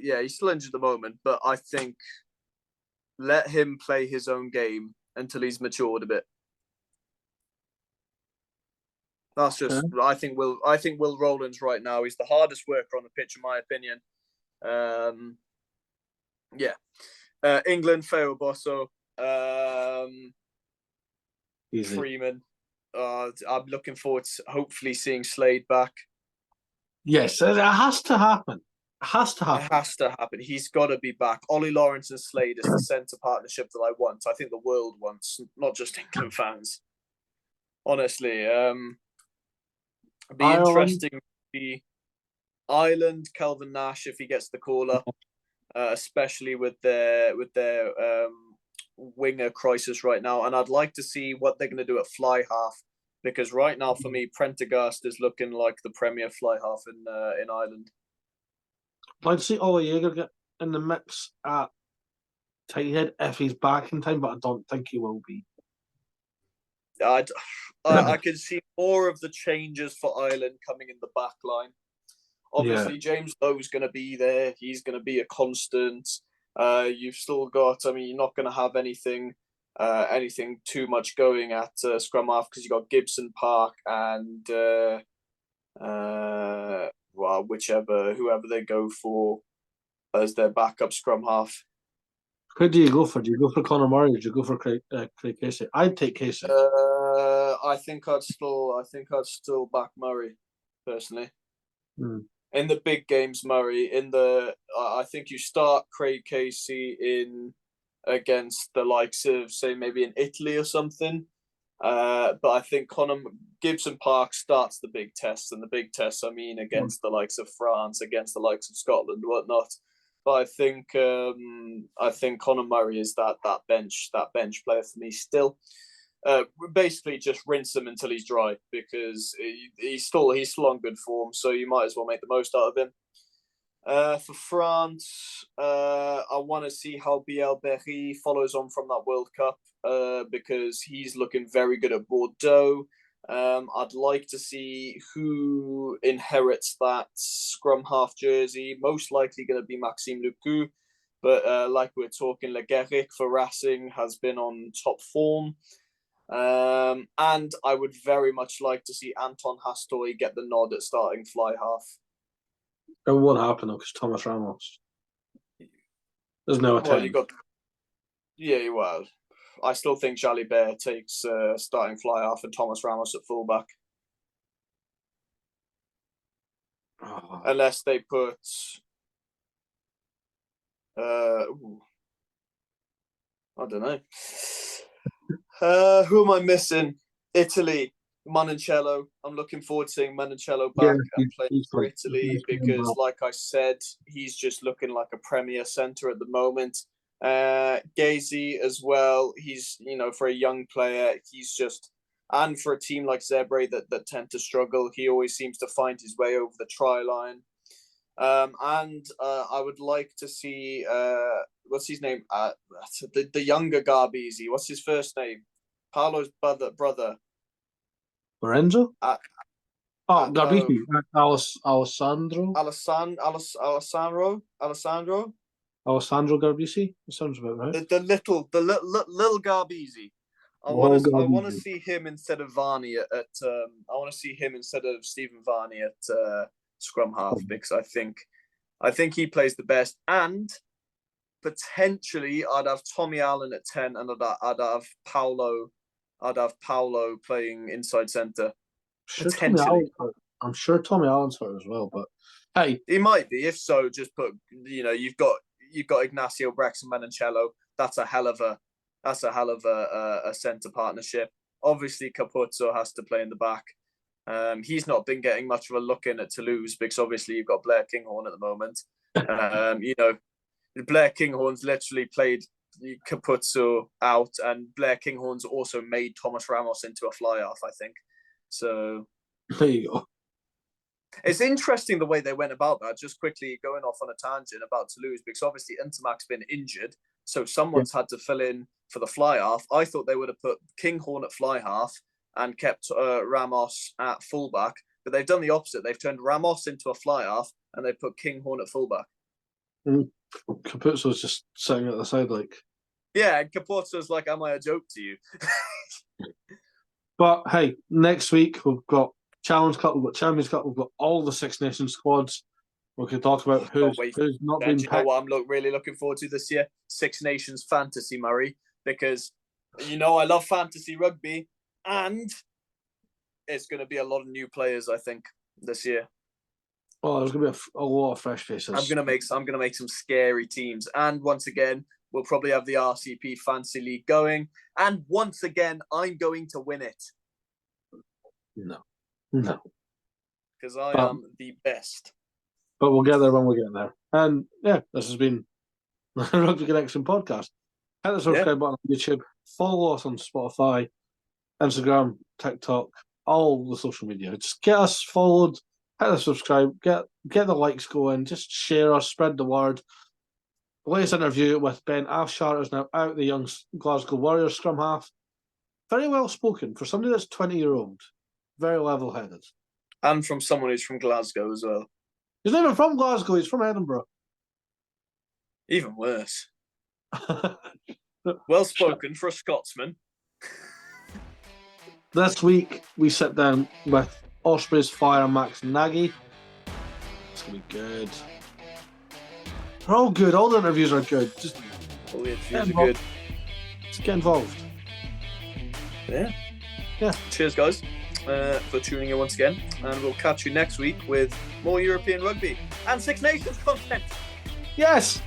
Yeah, he's still injured at the moment, but I think let him play his own game until he's matured a bit. That's just I think Will Rowlands right now, he's the hardest worker on the pitch in my opinion. England, Theo Bosso, Freeman. I'm looking forward to hopefully seeing Slade back. Yes, it has to happen. It has to happen. He's got to be back. Ollie Lawrence and Slade is the centre partnership that I want. I think the world wants, not just England fans. Honestly, it'd be interesting to see Ireland, Kelvin Nash, if he gets the call up, especially with their winger crisis right now. And I'd like to see what they're going to do at fly half, because right now for me, Prendergast is looking like the premier fly half in Ireland. I'd like to see Ollie Jaeger get in the mix at tight head if he's back in time, but I don't think he will be. I could see more of the changes for Ireland coming in the back line. Obviously, James Lowe's going to be there. He's going to be a constant. You've still got, I mean, you're not going to have anything too much going at scrum half because you've got Gibson Park and whoever they go for as their backup scrum half. Who do you go for? Do you go for Conor Murray or do you go for Craig Casey? I'd take Casey. I think I'd still back Murray personally. In the big games, Murray. I think you start Craig Casey in against the likes of, say, maybe in Italy or something. But I think Gibson Park starts the big tests, and the big tests, I mean, against the likes of France, against the likes of Scotland, whatnot. But I think Conor Murray is that bench player for me still. Basically, just rinse him until he's dry because he's still on good form. So you might as well make the most out of him. For France, I want to see how Biel Berry follows on from that World Cup because he's looking very good at Bordeaux. I'd like to see who inherits that scrum half jersey. Most likely going to be Maxime Lucu, but like we're talking, Le Guerric for Racing has been on top form. And I would very much like to see Anton Hastoy get the nod at starting fly half. It won't happen though because Thomas Ramos. There's no attempt. Well, I still think Jalibert takes starting fly half and Thomas Ramos at fullback. Unless they put I don't know. Who am I missing? Italy, Monticello. I'm looking forward to seeing Monticello back and playing for Italy because, like I said, he's just looking like a premier centre at the moment. Gazy as well. He's, for a young player, he's just, and for a team like Zebre that tend to struggle, he always seems to find his way over the try line. And I would like to see what's his name? The younger Garbisi. What's his first name? Paolo's brother. Lorenzo? Garbisi. Alessandro Garbisi? That sounds about right. The little Garbisi. I want to see him instead of Varney I want to see him instead of Stephen Varney at scrum half because I think he plays the best, and potentially I'd have Tommy Allen at 10 and I'd have Paolo playing inside centre. Potentially. I'm sure Tommy Allen's hurt as well, but hey, he might be. If so, just put you've got Ignacio Braxton Monticello. That's a hell of a centre partnership. Obviously, Capuzzo has to play in the back. He's not been getting much of a look in at Toulouse because obviously you've got Blair Kinghorn at the moment. Blair Kinghorn's literally played Capuzzo out, and Blair Kinghorn's also made Thomas Ramos into a fly-off, I think. So there you go. It's interesting the way they went about that. Just quickly going off on a tangent about Toulouse, because obviously Intermac's been injured, so someone's had to fill in for the fly-half. I thought they would have put Kinghorn at fly-half and kept Ramos at fullback, but they've done the opposite. They've turned Ramos into a fly-half and they put Kinghorn at fullback. Capuzzo's just sitting at the side like... Yeah, and Capuzzo's like, am I a joke to you? But hey, next week we've got Challenge Cup, we've got Champions Cup, we've got all the Six Nations squads. We can talk about who's not been picked. You know what I'm really looking forward to this year? Six Nations Fantasy, Murray, because I love fantasy rugby, and it's going to be a lot of new players, I think, this year. Oh, there's going to be a lot of fresh faces. I'm going to make some scary teams, and once again, we'll probably have the RCP Fantasy League going, and once again, I'm going to win it. No. Because I am the best. But we'll get there when we get there. And yeah, this has been the Rugby Connection podcast. Hit the subscribe button on YouTube. Follow us on Spotify, Instagram, TikTok, all the social media. Just get us followed, hit the subscribe, get the likes going, just share us, spread the word. The latest interview with Ben Afshar is now out, the young Glasgow Warriors scrum half. Very well spoken for somebody that's 20-year-old. Very level-headed. And from someone who's from Glasgow as well. He's not even from Glasgow. He's from Edinburgh. Even worse. Well spoken for a Scotsman. This week, we sit down with Ospreys Fire Max Nagy. It's going to be good. They're all good. All the interviews are good. Just all the interviews are good. Just get involved. Yeah. Yeah. Cheers, guys, for tuning in once again. And we'll catch you next week with more European rugby and Six Nations content. Yes.